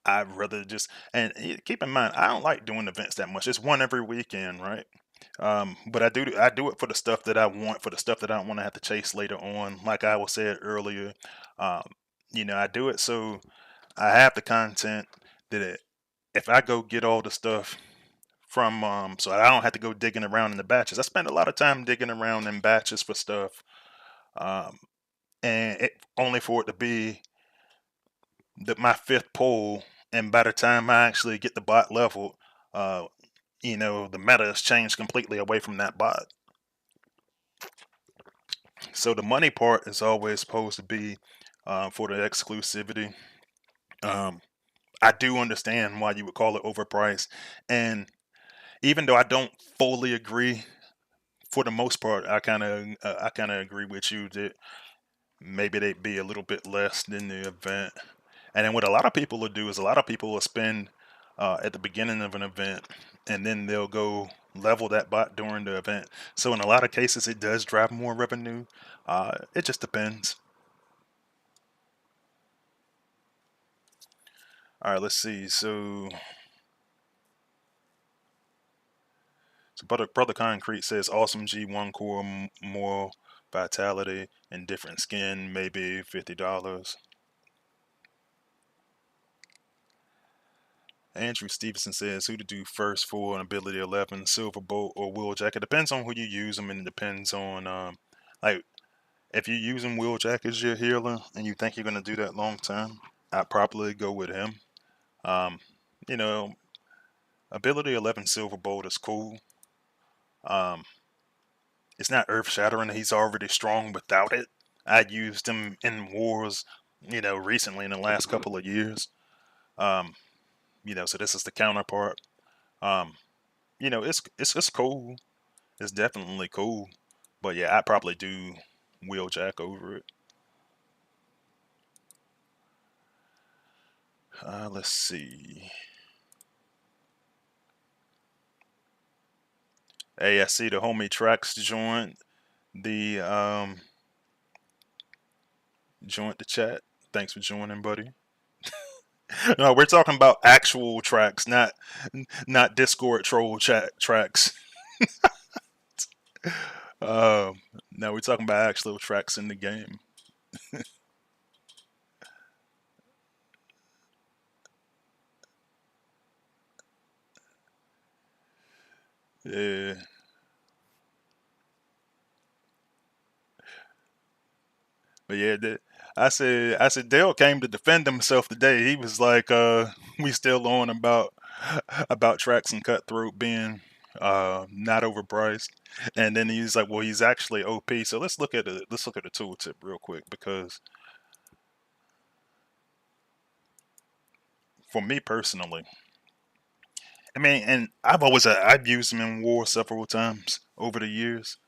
[SPEAKER 1] I'd rather just keep in mind I don't like doing events that much. It's one every weekend, right? But I do it for the stuff that I want, for the stuff that I don't want to have to chase later on. Like I was said earlier, um, I do it so I have the content that if I go get all the stuff from so I don't have to go digging around in the batches. I spend a lot of time digging around in batches for stuff, um, and only for it to be my fifth pull, and by the time I actually get the bot leveled, uh, the meta has changed completely away from that bot. So the money part is always supposed to be for the exclusivity. Um, I do understand why you would call it overpriced, and even though I don't fully agree, for the most part, I kind of agree with you that maybe they'd be a little bit less than the event. And then what a lot of people will do is a lot of people will spend at the beginning of an event, and then they'll go level that bot during the event. So in a lot of cases, it does drive more revenue. It just depends. All right, let's see. So Brother Concrete says awesome G1 core, more vitality, and different skin, maybe $50. Andrew Stevenson says who to do first for an ability 11, Silver Bolt or Wheeljack. It depends on who you use them, and it depends on like if you using Wheeljack as your healer and you think you're gonna do that long term, I'd probably go with him. Um, you know, ability 11 Silver Bolt is cool. Um, it's not earth shattering. He's already strong without it. I used him in wars, recently in the last couple of years. Um, so this is the counterpart. Um, it's cool. It's definitely cool. But yeah, I'd probably do Wheeljack over it. Let's see. Hey, I see the homie Trax the joined the chat. Thanks for joining, buddy. No, we're talking about actual tracks, not Discord troll chat tracks. Um, no, we're talking about actual tracks in the game. Yeah, but yeah, I said Dale came to defend himself today. He was like, we still on about tracks and Cutthroat being not overpriced, and then he's like, well, he's actually OP. So let's look at the tooltip real quick because for me personally, I mean, and I've used him in war several times over the years.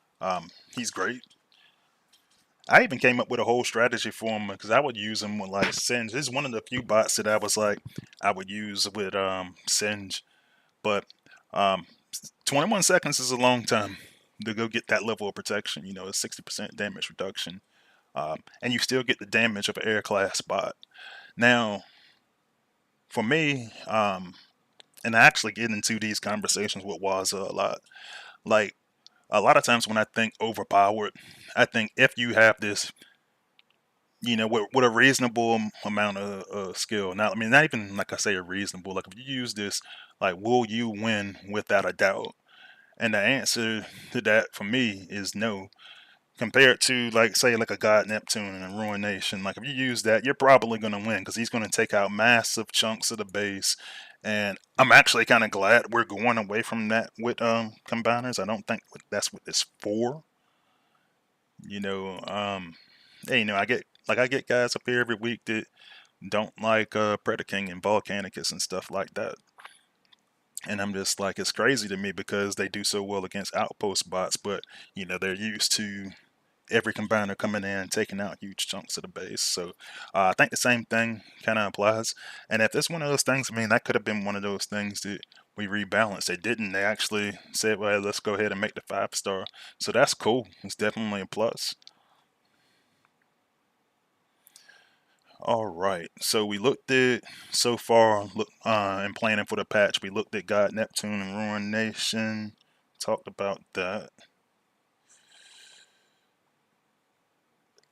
[SPEAKER 1] He's great. I even came up with a whole strategy for him because I would use him with like Singe. This is one of the few bots that I was like I would use with Singe, but um, 21 seconds is a long time to go get that level of protection. It's 60% damage reduction, and you still get the damage of an air class bot. Now, for me, and I actually get into these conversations with Waza a lot. Like a lot of times when I think overpowered, I think if you have this with a reasonable amount of skill. Now, I mean, not even like I say a reasonable. Like if you use this, like, will you win without a doubt? And the answer to that for me is no. Compared to like say like a God Neptune and a Ruination, like if you use that, you're probably gonna win because he's gonna take out massive chunks of the base. And I'm actually kind of glad we're going away from that with combiners. I don't think that's what it's for. You know, hey, I get guys up here every week that don't like Predaking and Volcanicus and stuff like that. And I'm just like, it's crazy to me because they do so well against outpost bots, but they're used to every combiner coming in and taking out huge chunks of the base. So I think the same thing kind of applies. And if it's one of those things, I mean, that could have been one of those things that we rebalanced. They didn't. They actually said, well, let's go ahead and make the 5-star. So that's cool. It's definitely a plus. All right. So we looked at so far, and planning for the patch. We looked at God, Neptune, and Ruin Nation. Talked about that.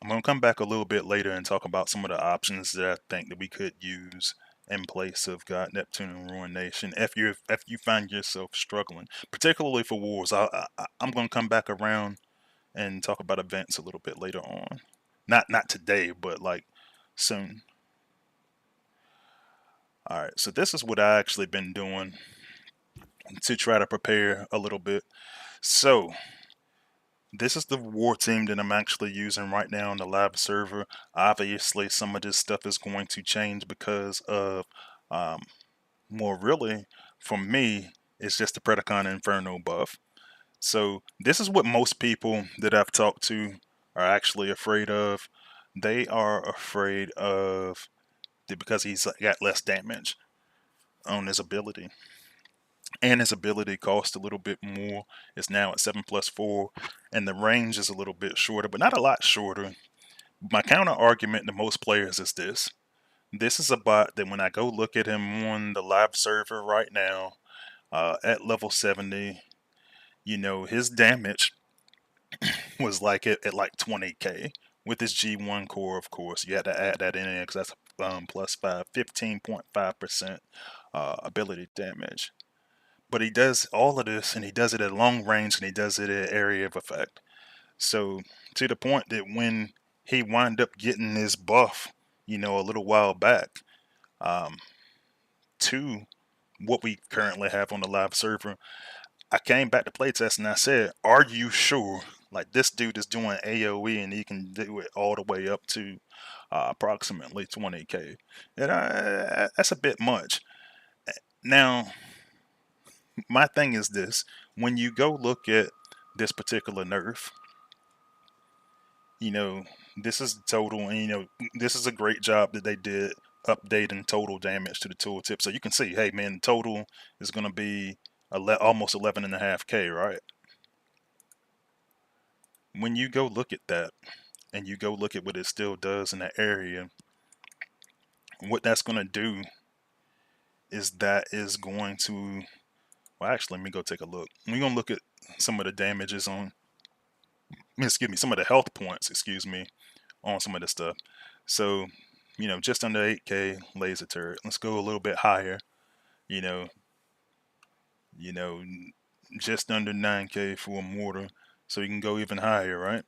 [SPEAKER 1] I'm gonna come back a little bit later and talk about some of the options that I think that we could use in place of God, Neptune, and Ruin Nation. If you find yourself struggling, particularly for wars, I'm gonna come back around and talk about events a little bit later on. Not today, but like soon. All right, so this is what I actually been doing to try to prepare a little bit. So this is the war team that I'm actually using right now on the live server. Obviously, some of this stuff is going to change because of um, more really for me, it's just the Predacon Inferno buff. So this is what most people that I've talked to are actually afraid of. They are afraid of because he's got less damage on his ability. And his ability costs a little bit more. It's now at 7+4, and the range is a little bit shorter, but not a lot shorter. My counter argument to most players is this. This is a bot that when I go look at him on the live server right now, at level 70, his damage was like at like 20k. With his G1 core, of course, you had to add that in there because that's plus 5, 15.5% ability damage. But he does all of this, and he does it at long range, and he does it at area of effect. So to the point that when he wound up getting his buff, a little while back, um, to what we currently have on the live server, I came back to playtest and I said, "Are you sure? Like this dude is doing AOE and he can do it all the way up to approximately 20k, and that's a bit much." Now, my thing is this: when you go look at this particular nerf, you know, this is total, and this is a great job that they did updating total damage to the tooltip. So you can see, hey man, total is going to be almost 11.5k, right? When you go look at that, and you go look at what it still does in that area, what that's going to do is that is going to, well, actually, let me go take a look. We're going to look at some of the damages on, excuse me, some of the health points, excuse me, on some of this stuff. So, just under 8k laser turret. Let's go a little bit higher. You know, you know, just under 9k for a mortar. So you can go even higher, right?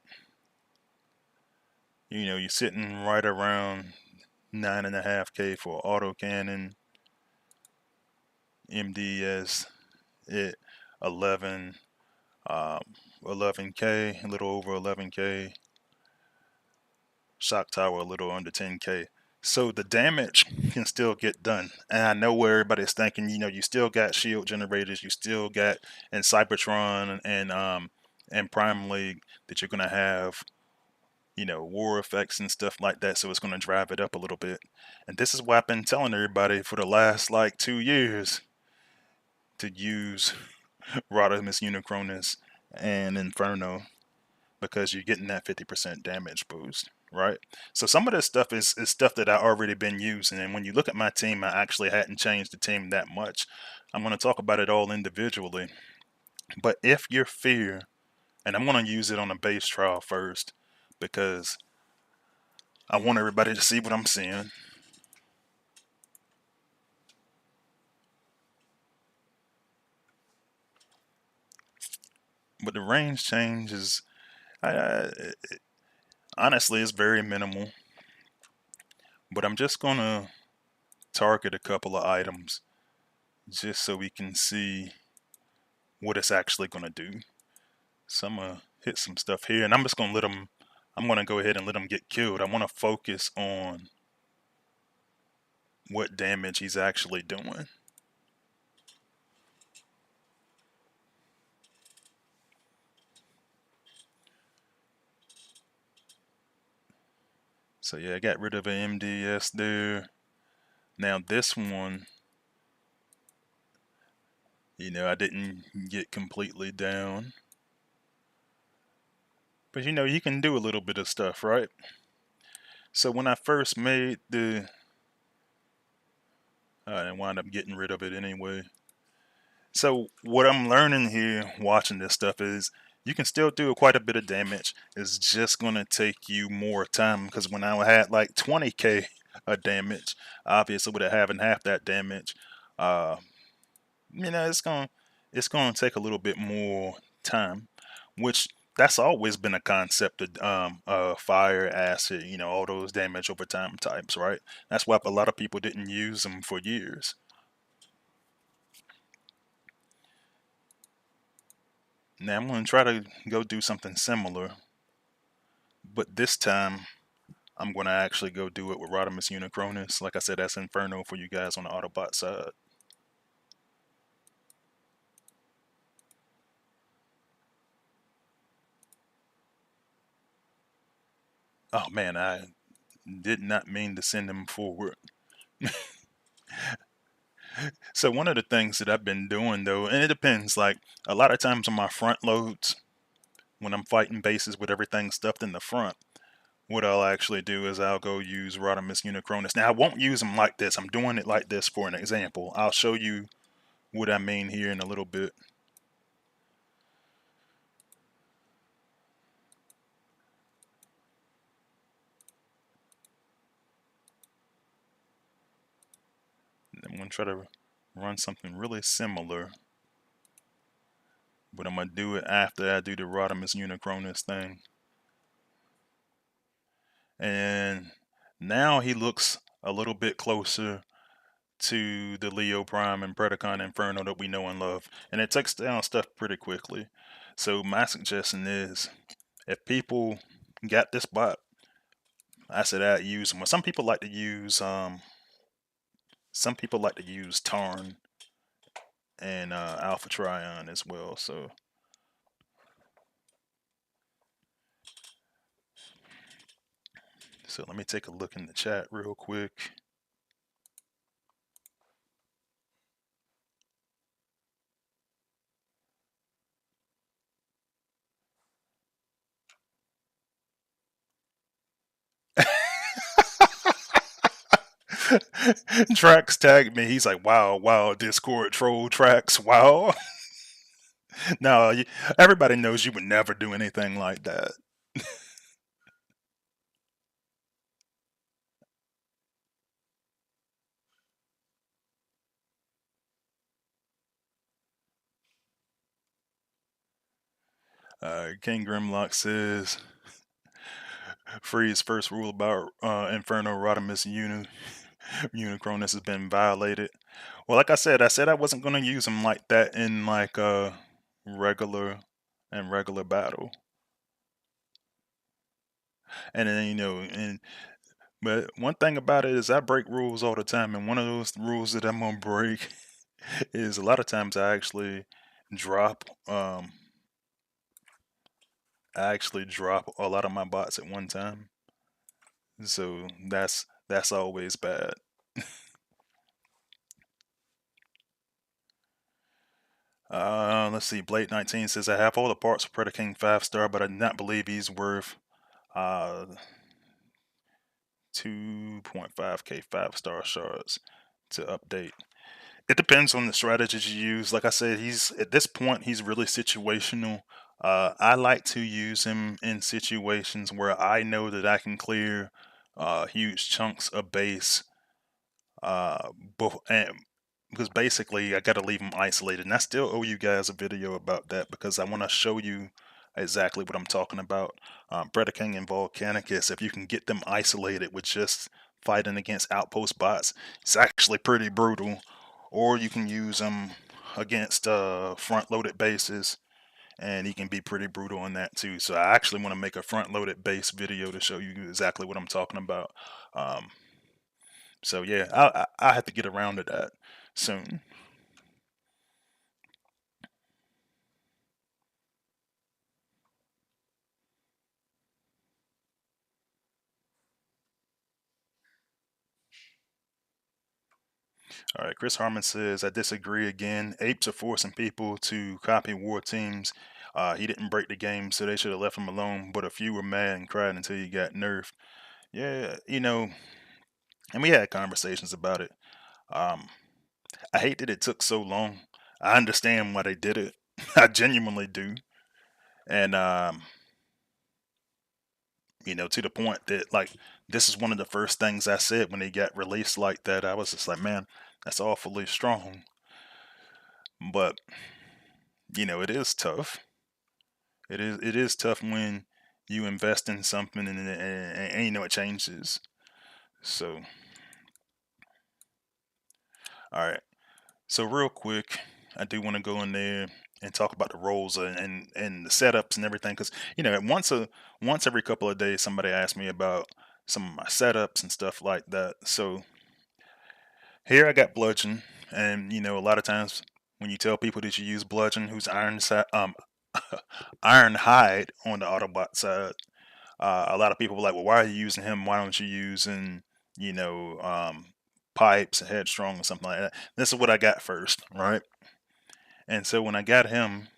[SPEAKER 1] You're sitting right around 9.5k for auto cannon. MDS at 11, 11k, a little over 11k. Shock tower a little under 10k. So the damage can still get done. And I know where everybody's thinking, you still got shield generators, you still got in Cybertron and Prime League that you're gonna have, war effects and stuff like that, so it's gonna drive it up a little bit. And this is why I've been telling everybody for the last like 2 years to use Rodimus Unicronus and Inferno, because you're getting that 50% damage boost, right? So some of this stuff is stuff that I already been using, and when you look at my team, I actually hadn't changed the team that much. I'm going to talk about it all individually, but if your fear, and I'm going to use it on a base trial first, because I want everybody to see what I'm seeing. But the range change is, I, honestly, it's very minimal. But I'm just gonna target a couple of items just so we can see what it's actually gonna do. So I'm gonna hit some stuff here, and I'm just gonna let them. I'm gonna go ahead and let him get killed. I want to focus on what damage he's actually doing. So yeah, I got rid of an MDS there. Now this one, I didn't get completely down. But you can do a little bit of stuff, right? So when I first made I wound up getting rid of it anyway. So what I'm learning here, watching this stuff, is you can still do quite a bit of damage. It's just gonna take you more time because when I had like 20k of damage, obviously with it having half that damage, uh, it's gonna take a little bit more time, which that's always been a concept of fire, acid, all those damage over time types, right? That's why a lot of people didn't use them for years. Now I'm gonna try to go do something similar, but this time I'm gonna actually go do it with Rodimus Unicronus. Like I said, that's Inferno for you guys on the Autobot side. Oh man, I did not mean to send him forward. So one of the things that I've been doing though, and it depends, like a lot of times on my front loads, when I'm fighting bases with everything stuffed in the front, what I'll actually do is I'll go use Rodimus Unicronus. Now I won't use them like this. I'm doing it like this for an example. I'll show you what I mean here in a little bit. I'm gonna try to run something really similar, but I'm gonna do it after I do the Rodimus Unicronus thing. And now he looks a little bit closer to the Leo Prime and Predacon Inferno that we know and love, and it takes down stuff pretty quickly. So my suggestion is, if people got this bot, I said I'd use them. Some people like to use Tarn and Alpha Trion as well. So let me take a look in the chat real quick. Trax tagged me. He's like, "Wow, wow, Discord troll Trax, wow." No, everybody knows you would never do anything like that. King Grimlock says, Free's first rule about Inferno Rodimus Unicronus has been violated. Well, like I said I wasn't going to use him like that in like regular regular battle. And then, but one thing about it is I break rules all the time, and one of those rules that I'm gonna break is a lot of times drop um I actually drop a lot of my bots at one time. So that's always bad. Let's see. Blade 19 says I have all the parts for Predaking 5-star, but I do not believe he's worth uh 2.5k 5-star shards to update. It depends on the strategies you use. Like I said, he's at this point he's really situational. I like to use him in situations where I know that I can clear huge chunks of base, and because basically I got to leave them isolated. And I still owe you guys a video about that because I want to show you exactly what I'm talking about. Predaking and Volcanicus, if you can get them isolated with just fighting against outpost bots, it's actually pretty brutal. Or you can use them against front-loaded bases, and he can be pretty brutal on that too. So I actually want to make a front-loaded base video to show you exactly what I'm talking about. Um, so yeah, I have to get around to that soon. All right, Chris Harmon says, I disagree again. Apes are forcing people to copy war teams. He didn't break the game, so they should have left him alone. But a few were mad and cried until he got nerfed. Yeah, and we had conversations about it. Um, I hate that it took so long. I understand why they did it. I genuinely do. And to the point that like this is one of the first things I said when they got released like that. I was just like, man, that's awfully strong. But it is tough. It is tough when you invest in something and it changes. So, all right. So real quick, I do want to go in there and talk about the roles and the setups and everything because once every couple of days somebody asks me about some of my setups and stuff like that. So here I got bludgeon, and a lot of times when you tell people that you use bludgeon, who's iron hide on the Autobot side, a lot of people were like, well, why are you using him? Why don't you using you know pipes, headstrong, or something like that? This is what I got first, right? And so when I got him,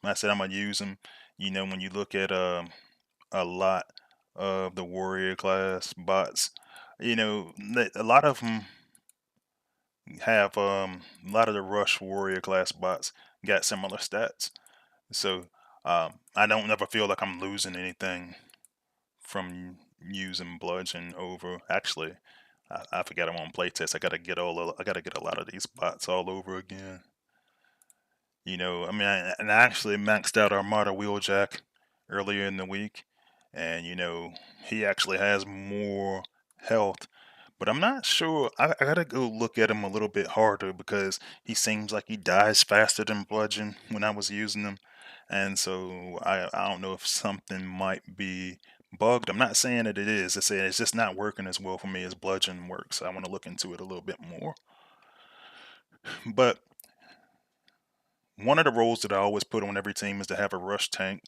[SPEAKER 1] I said I'm gonna use him. When you look at a lot of the warrior class bots, a lot of them have a lot of the rush warrior class bots got similar stats. So I don't never feel like I'm losing anything from using bludgeon over. Actually, I forgot I'm on playtest. I gotta get a lot of these bots all over again. I mean, and I actually maxed out Armada Wheeljack earlier in the week, and he actually has more health, but I'm not sure. I gotta go look at him a little bit harder because he seems like he dies faster than Bludgeon when I was using him, and so I don't know if something might be bugged. I'm not saying that it is. I say it's just not working as well for me as Bludgeon works. I want to look into it a little bit more, but one of the roles that I always put on every team is to have a rush tank,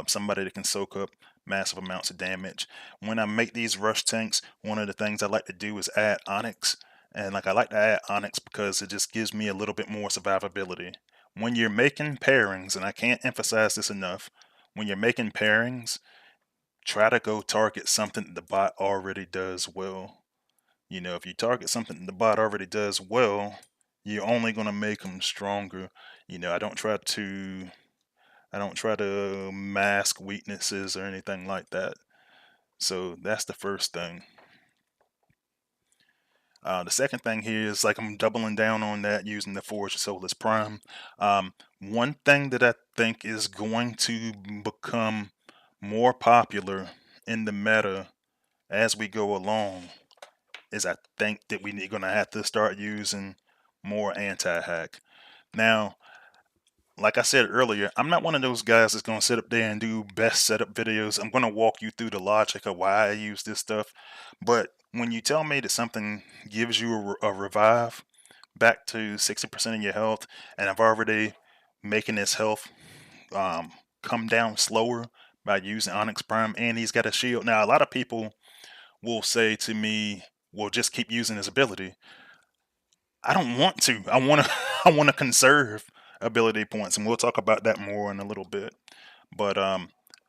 [SPEAKER 1] somebody that can soak up massive amounts of damage. When I make these rush tanks, one of the things I like to do is add Onyx. And like I like to add Onyx because it just gives me a little bit more survivability. When you're making pairings, and I can't emphasize this enough, when you're making pairings, try to go target something that the bot already does well. If you target something the bot already does well, you're only going to make them stronger. I don't try to mask weaknesses or anything like that. So that's the first thing. The second thing here is like I'm doubling down on that using the Forge of Soulless Prime. One thing that I think is going to become more popular in the meta as we go along is I think that we're going to have to start using more anti-hack. Now, like I said earlier, I'm not one of those guys that's going to sit up there and do best setup videos. I'm going to walk you through the logic of why I use this stuff. But when you tell me that something gives you a revive back to 60% of your health, and I've already making his health come down slower by using Onyx Prime, and he's got a shield. Now, a lot of people will say to me, well, just keep using his ability. I don't want to. I want to. I want to conserve ability points, and we'll talk about that more in a little bit. But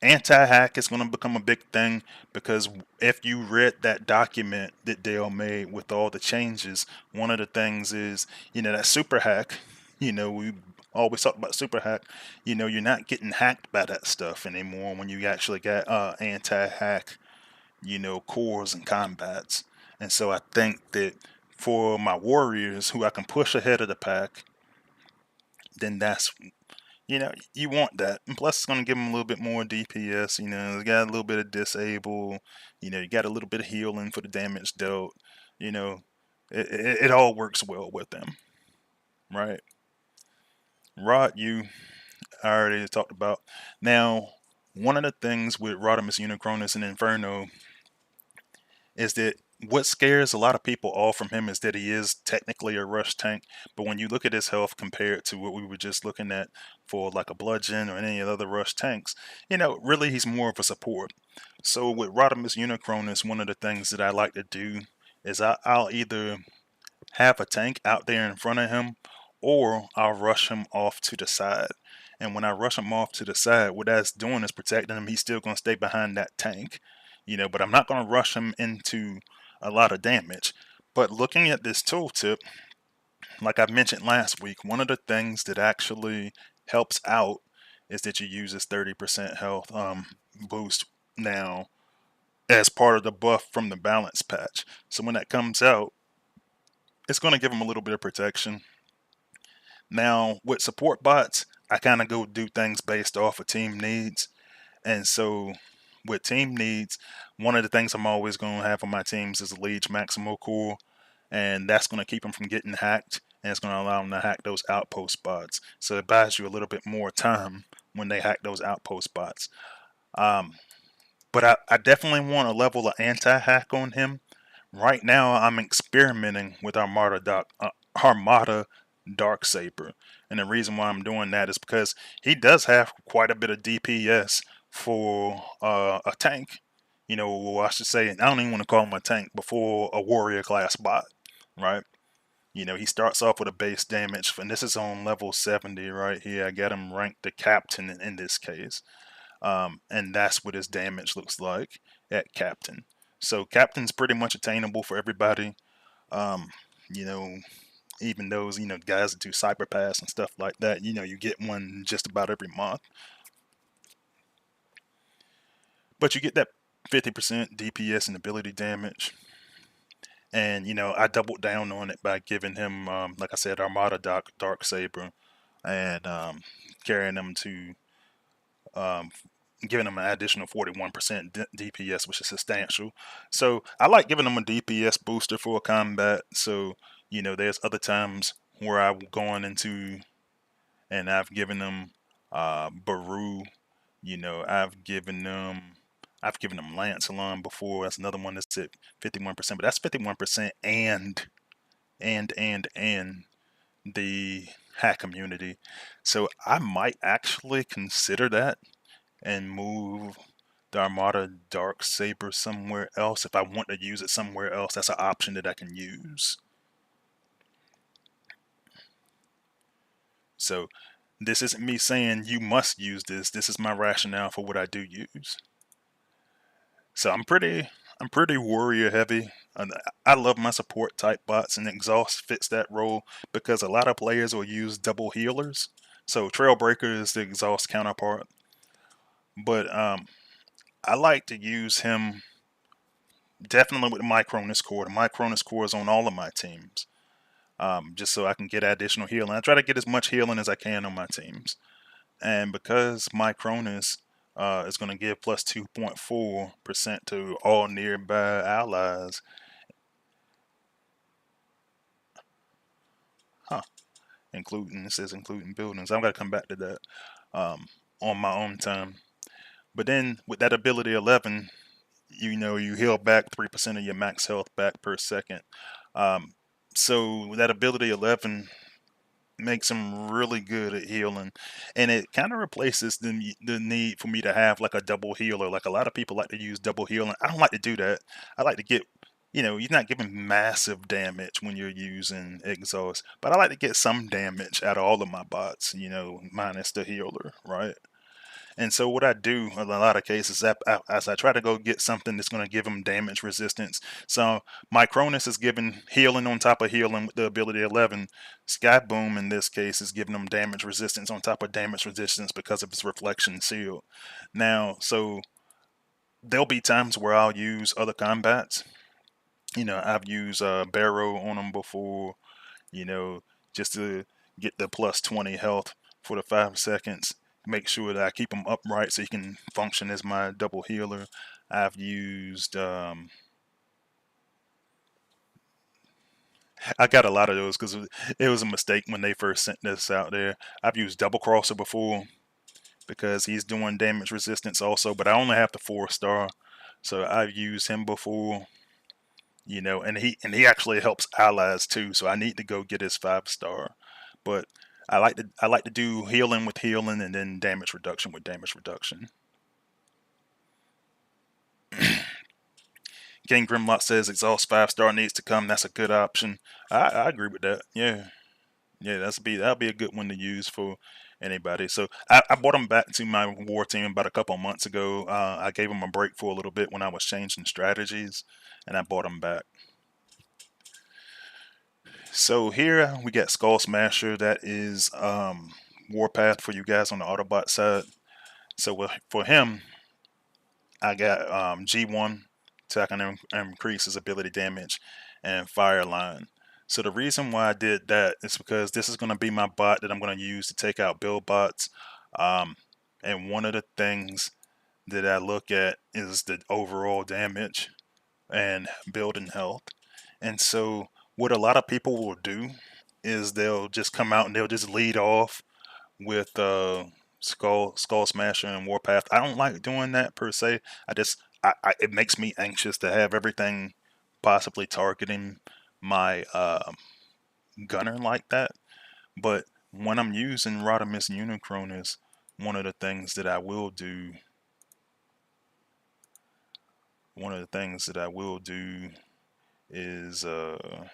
[SPEAKER 1] anti-hack is going to become a big thing because if you read that document that Dale made with all the changes, one of the things is that super hack. We always talk about super hack. You're not getting hacked by that stuff anymore when you actually got anti-hack cores and combats. And so I think that for my warriors who I can push ahead of the pack, then that's, you want that. And plus, it's going to give them a little bit more DPS. They got a little bit of disable. You got a little bit of healing for the damage dealt. You know, it all works well with them, right? Rod, I already talked about. Now, one of the things with Rodimus Unicronus and Inferno is that what scares a lot of people off from him is that he is technically a rush tank, but when you look at his health compared to what we were just looking at for like a bludgeon or any of the other rush tanks, really he's more of a support. So with Rodimus Unicronus, one of the things that I like to do is I'll either have a tank out there in front of him, or I'll rush him off to the side. And when I rush him off to the side, what that's doing is protecting him. He's still going to stay behind that tank, but I'm not going to rush him into a lot of damage. But looking at this tooltip, like I mentioned last week, one of the things that actually helps out is that you use this 30% health boost now as part of the buff from the balance patch. So when that comes out, it's going to give him a little bit of protection. Now, with support bots, I kind of go do things based off of team needs. And so, with team needs, one of the things I'm always going to have on my teams is a Liege Maximo Core. And that's going to keep them from getting hacked. And it's going to allow them to hack those outpost bots. So, it buys you a little bit more time when they hack those outpost bots. But I definitely want a level of anti-hack on him. Right now, I'm experimenting with Armada Darksaber, and the reason why I'm doing that is because he does have quite a bit of DPS for a tank. I should say, I don't even want to call him a tank, before a warrior class bot, right? He starts off with a base damage, and this is on level 70 right here. I got him ranked the captain in this case. And that's what his damage looks like at Captain. So Captain's pretty much attainable for everybody. Um, you know, even those, guys that do Cyber Pass and stuff like that, you get one just about every month. But you get that 50% DPS and ability damage. And, I doubled down on it by giving him, like I said, Armada Darksaber, and carrying him to giving them an additional 41% DPS, which is substantial. So I like giving them a DPS booster for a combat. So, there's other times where I'm going into and I've given them Baru. I've given them Lancelon before. That's another one that's at 51%, but that's 51% and the hack community. So I might actually consider that and move the Armada Darksaber somewhere else. If I want to use it somewhere else, that's an option that I can use. So this isn't me saying you must use this. This is my rationale for what I do use. So I'm pretty warrior heavy. I love my support type bots, and Exhaust fits that role because a lot of players will use double healers. So Trailbreaker is the Exhaust counterpart. But I like to use him definitely with the Micronus core. The Micronus core is on all of my teams, just so I can get additional healing. I try to get as much healing as I can on my teams. And because Micronus is going to give plus 2.4% to all nearby allies. It says including buildings. I'm going to come back to that on my own time. But then with that ability 11, you heal back 3% of your max health back per second. So that ability 11 makes him really good at healing, and it kind of replaces the need for me to have like a double healer. Like a lot of people like to use double healing. I don't like to do that. I like to get, you're not giving massive damage when you're using exhaust, but I like to get some damage out of all of my bots, minus the healer, right? And so what I do in a lot of cases, as I try to go get something that's going to give them damage resistance. So my Cronus is giving healing on top of healing with the ability 11. Sky Boom in this case is giving them damage resistance on top of damage resistance because of its reflection shield. Now, so there'll be times where I'll use other combats. You know, I've used Barrow on them before, you know, just to get the plus 20 health for the 5 seconds. Make sure that I keep him upright so he can function as my double healer. I've used, I got a lot of those because it was a mistake when they first sent this out there. I've used Double Crosser before because he's doing damage resistance also, but I only have the 4-star. So I've used him before, you know, and he actually helps allies too. So I need to go get his 5-star. But I like to do healing with healing and then damage reduction with damage reduction. King Grimlock says exhaust 5-star needs to come. That's a good option. I agree with that. Yeah. Yeah, that'll be a good one to use for anybody. So I brought him back to my war team about a couple of months ago. I gave him a break for a little bit when I was changing strategies, and I brought him back. So here we got Skull Smasher. That is Warpath for you guys on the Autobot side. So for him, I got G1 so I can increase his ability damage and fire line. So the reason why I did that is because this is going to be my bot that I'm going to use to take out build bots. Um, and one of the things that I look at is the overall damage and building health. And so what a lot of people will do is they'll just come out and they'll just lead off with Skull Smasher and Warpath. I don't like doing that per se. It makes me anxious to have everything possibly targeting my gunner like that. But when I'm using Rodimus Unicronus, one of the things that I will do, one of the things that I will do is let's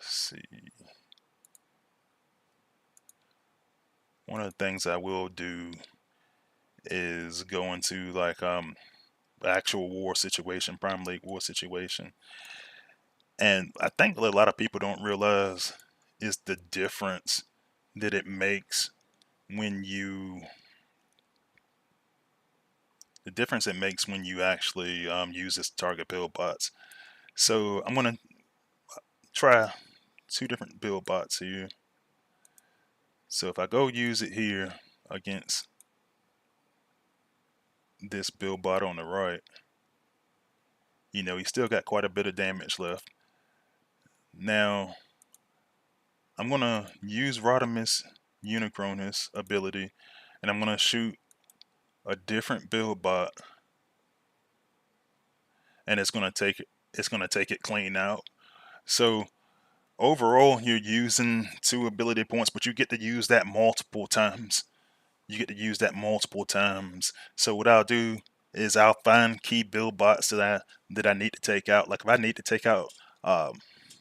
[SPEAKER 1] see. One of the things I will do is go into like actual war situation, Prime League war situation. And I think a lot of people don't realize is the difference that it makes when you actually use this target build bots. So I'm gonna try 2 different build bots here. So if I go use it here against this build bot on the right, you know, he's still got quite a bit of damage left. Now I'm gonna use Rodimus Unicronus ability, and I'm gonna shoot a different build bot, and it's gonna take it clean out. So overall, you're using 2 ability points, but you get to use that multiple times. So what I'll do is I'll find key build bots that I need to take out. Like if I need to take out,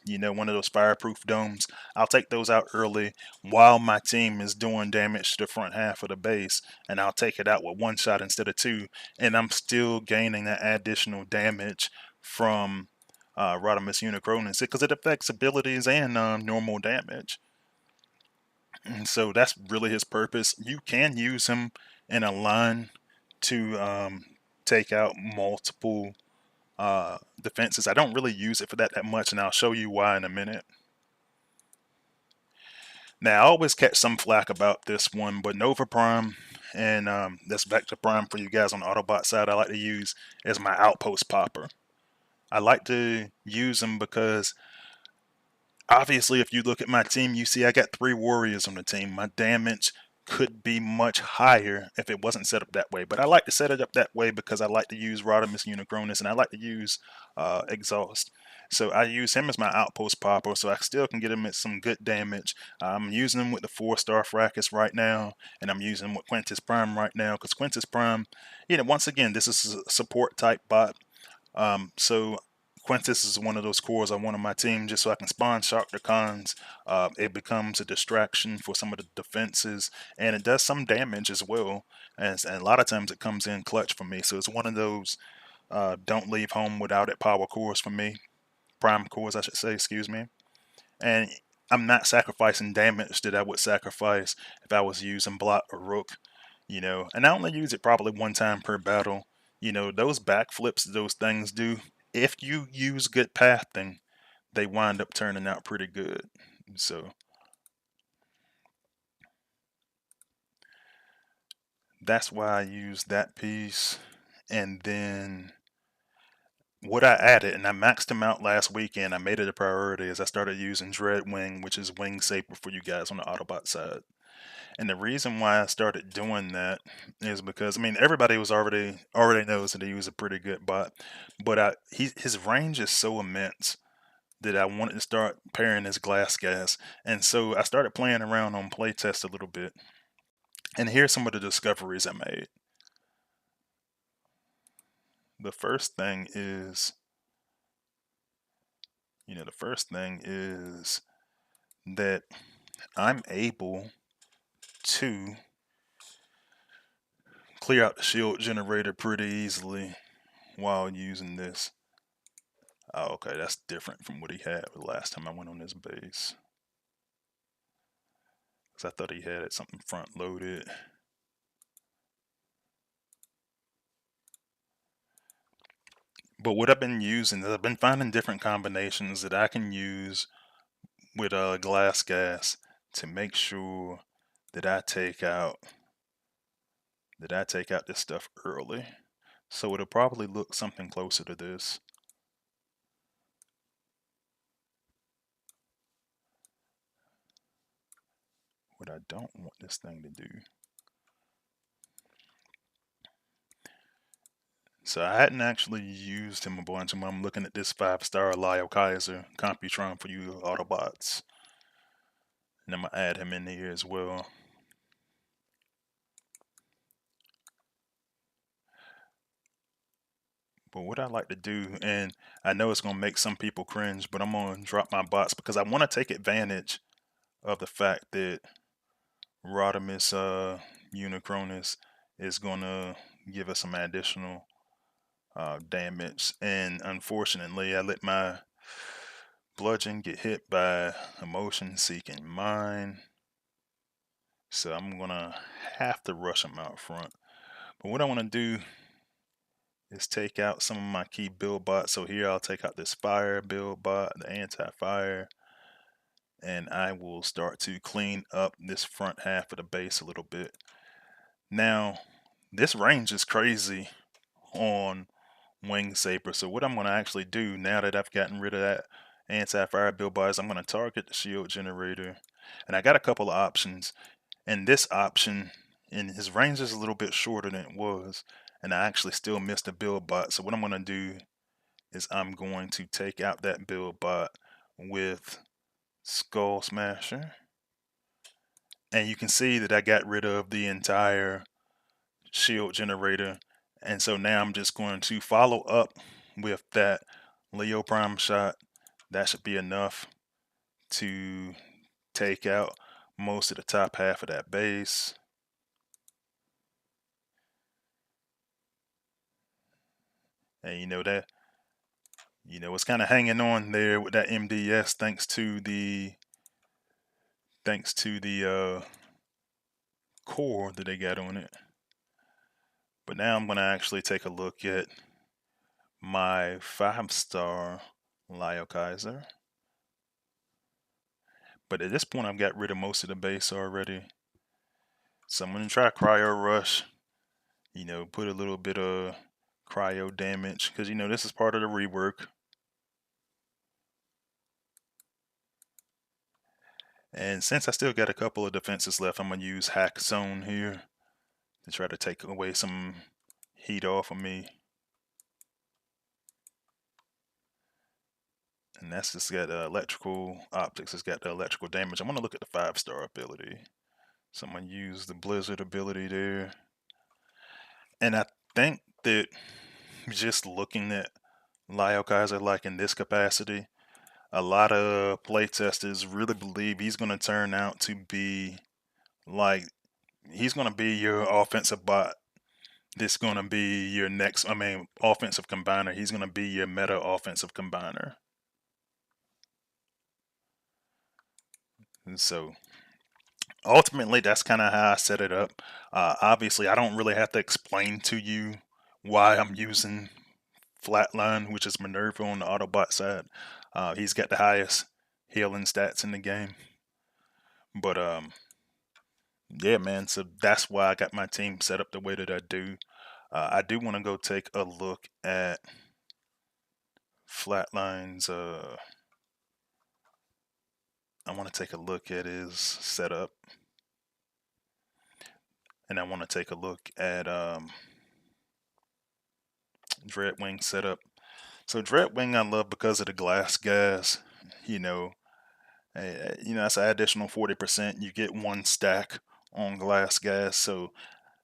[SPEAKER 1] you know, one of those fireproof domes, I'll take those out early while my team is doing damage to the front half of the base, and I'll take it out with 1 shot instead of 2, and I'm still gaining that additional damage from Rodimus Unicronus because it affects abilities and normal damage. And so that's really his purpose. You can use him in a line to take out multiple defenses. I don't really use it for that much, and I'll show you why in a minute. Now, I always catch some flack about this one, but Nova Prime and this Vector Prime for you guys on the Autobot side, I like to use as my outpost popper. I like to use them because obviously, if you look at my team, you see I got 3 warriors on the team. My damage could be much higher if it wasn't set up that way. But I like to set it up that way because I like to use Rodimus Unicronus and I like to use Exhaust. So I use him as my outpost popper, so I still can get him at some good damage. I'm using him with the 4-star Fracas right now, and I'm using him with Quintus Prime right now because Quintus Prime, you know, once again, this is a support type bot. So Quintus is one of those cores I want on my team just so I can spawn Shock the Cons. It becomes a distraction for some of the defenses, and it does some damage as well. And a lot of times it comes in clutch for me. So it's one of those don't leave home without it power cores for me. Prime cores, I should say, excuse me. And I'm not sacrificing damage that I would sacrifice if I was using Blot or Rook. you know, and I only use it probably one time per battle. You know, those backflips those things do, if you use good pathing, they wind up turning out pretty good. So that's why I use that piece. And then what I added, and I maxed him out last weekend, I made it a priority, is I started using Dreadwing, which is Wing Saber for you guys on the Autobot side. And the reason why I started doing that is because I mean everybody was already knows that he was a pretty good bot, but his range is so immense that I wanted to start pairing his glass gas, and so I started playing around on playtest a little bit. And here's some of the discoveries I made. The first thing is, the first thing is that I'm able to clear out the shield generator pretty easily while using this. Oh, okay, that's different from what he had the last time I went on his base. Because I thought he had it something front loaded. But what I've been using is I've been finding different combinations that I can use with glass gas to make sure that I take out this stuff early. So it'll probably look something closer to this. What I don't want this thing to do. So I hadn't actually used him a bunch. I'm looking at this 5-star Lyle Kaiser Computron for you Autobots. And I'm going to add him in here as well. But what I like to do, and I know it's going to make some people cringe, but I'm going to drop my bots because I want to take advantage of the fact that Rodimus Unicronus is going to give us some additional damage. And unfortunately, I let my bludgeon get hit by a motion seeking mine. So I'm going to have to rush him out front. But what I want to do is take out some of my key build bots. So here I'll take out this fire build bot, the anti-fire, and I will start to clean up this front half of the base a little bit. Now, this range is crazy on Wing Saber. So what I'm going to actually do now that I've gotten rid of that anti-fire build bot is I'm going to target the shield generator. And I got a couple of options. And this option, and his range is a little bit shorter than it was, and I actually still missed a build bot. So what I'm going to do is I'm going to take out that build bot with Skull Smasher. And you can see that I got rid of the entire shield generator. And so now I'm just going to follow up with that Leo Prime shot. That should be enough to take out most of the top half of that base. And it's kind of hanging on there with that MDS thanks to the core that they got on it. But now I'm gonna actually take a look at my 5-star Lyle Kaiser. But at this point I've got rid of most of the base already. So I'm gonna try Cryo Rush. Put a little bit of cryo damage because this is part of the rework. And since I still got a couple of defenses left, I'm gonna use Hack Zone here to try to take away some heat off of me. And that's just got electrical optics. It's got the electrical damage. I'm gonna look at the 5-star ability. So I'm gonna use the Blizzard ability there. And I think that just looking at Lyle Kaiser like in this capacity, a lot of playtesters really believe he's gonna turn out to be like he's gonna be your offensive bot. This gonna be your next offensive combiner. He's gonna be your meta offensive combiner. And so ultimately, that's kind of how I set it up. Obviously, I don't really have to explain to you why I'm using Flatline, which is Minerva on the Autobot side. He's got the highest healing stats in the game. But yeah, man. So that's why I got my team set up the way that I do. I do want to go take a look at Flatline's. I want to take a look at his setup, and I want to take a look at Dreadwing setup. So Dreadwing I love because of the glass gas. You know, that's an additional 40%. You get one stack on glass gas, so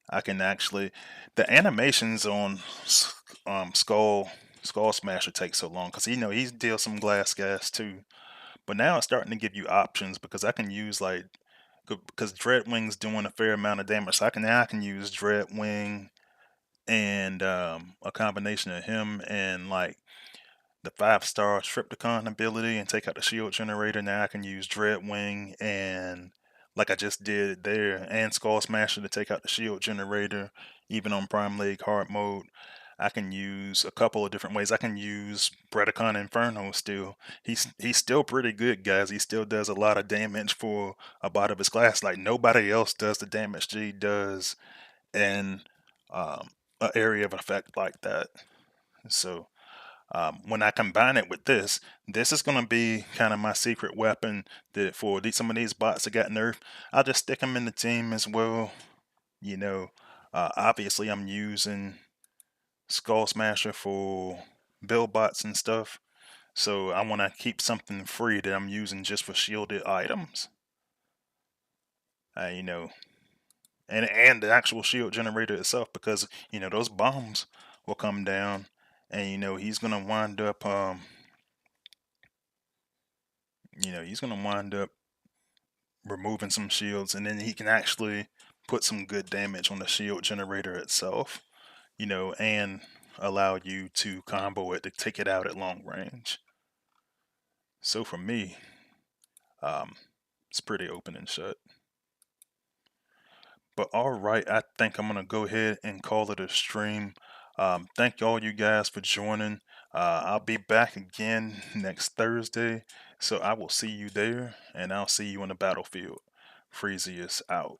[SPEAKER 1] I can actually the animations on Skull Smasher take so long because he deals some glass gas too. But now it's starting to give you options because I can use because Dreadwing's doing a fair amount of damage. So I can use Dreadwing and a combination of him and like the 5-star Tripticon ability and take out the shield generator. Now I can use Dreadwing and like I just did there and Skull Smasher to take out the shield generator, even on Prime League hard mode. I can use a couple of different ways. I can use Predacon Inferno still. He's still pretty good, guys. He still does a lot of damage for a bot of his class. Like nobody else does the damage G does in an area of effect like that. So when I combine it with this is going to be kind of my secret weapon that for some of these bots that got nerfed, I'll just stick them in the team as well. You know, obviously I'm using Skull Smasher for build bots and stuff. So I want to keep something free that I'm using just for shielded items. You know, and the actual shield generator itself because those bombs will come down and he's gonna wind up he's gonna wind up removing some shields and then he can actually put some good damage on the shield generator itself, and allow you to combo it to take it out at long range. So for me, it's pretty open and shut. But all right, I think I'm gonna go ahead and call it a stream. Thank all you guys for joining. I'll be back again next Thursday, so I will see you there, and I'll see you on the battlefield. Freezius out.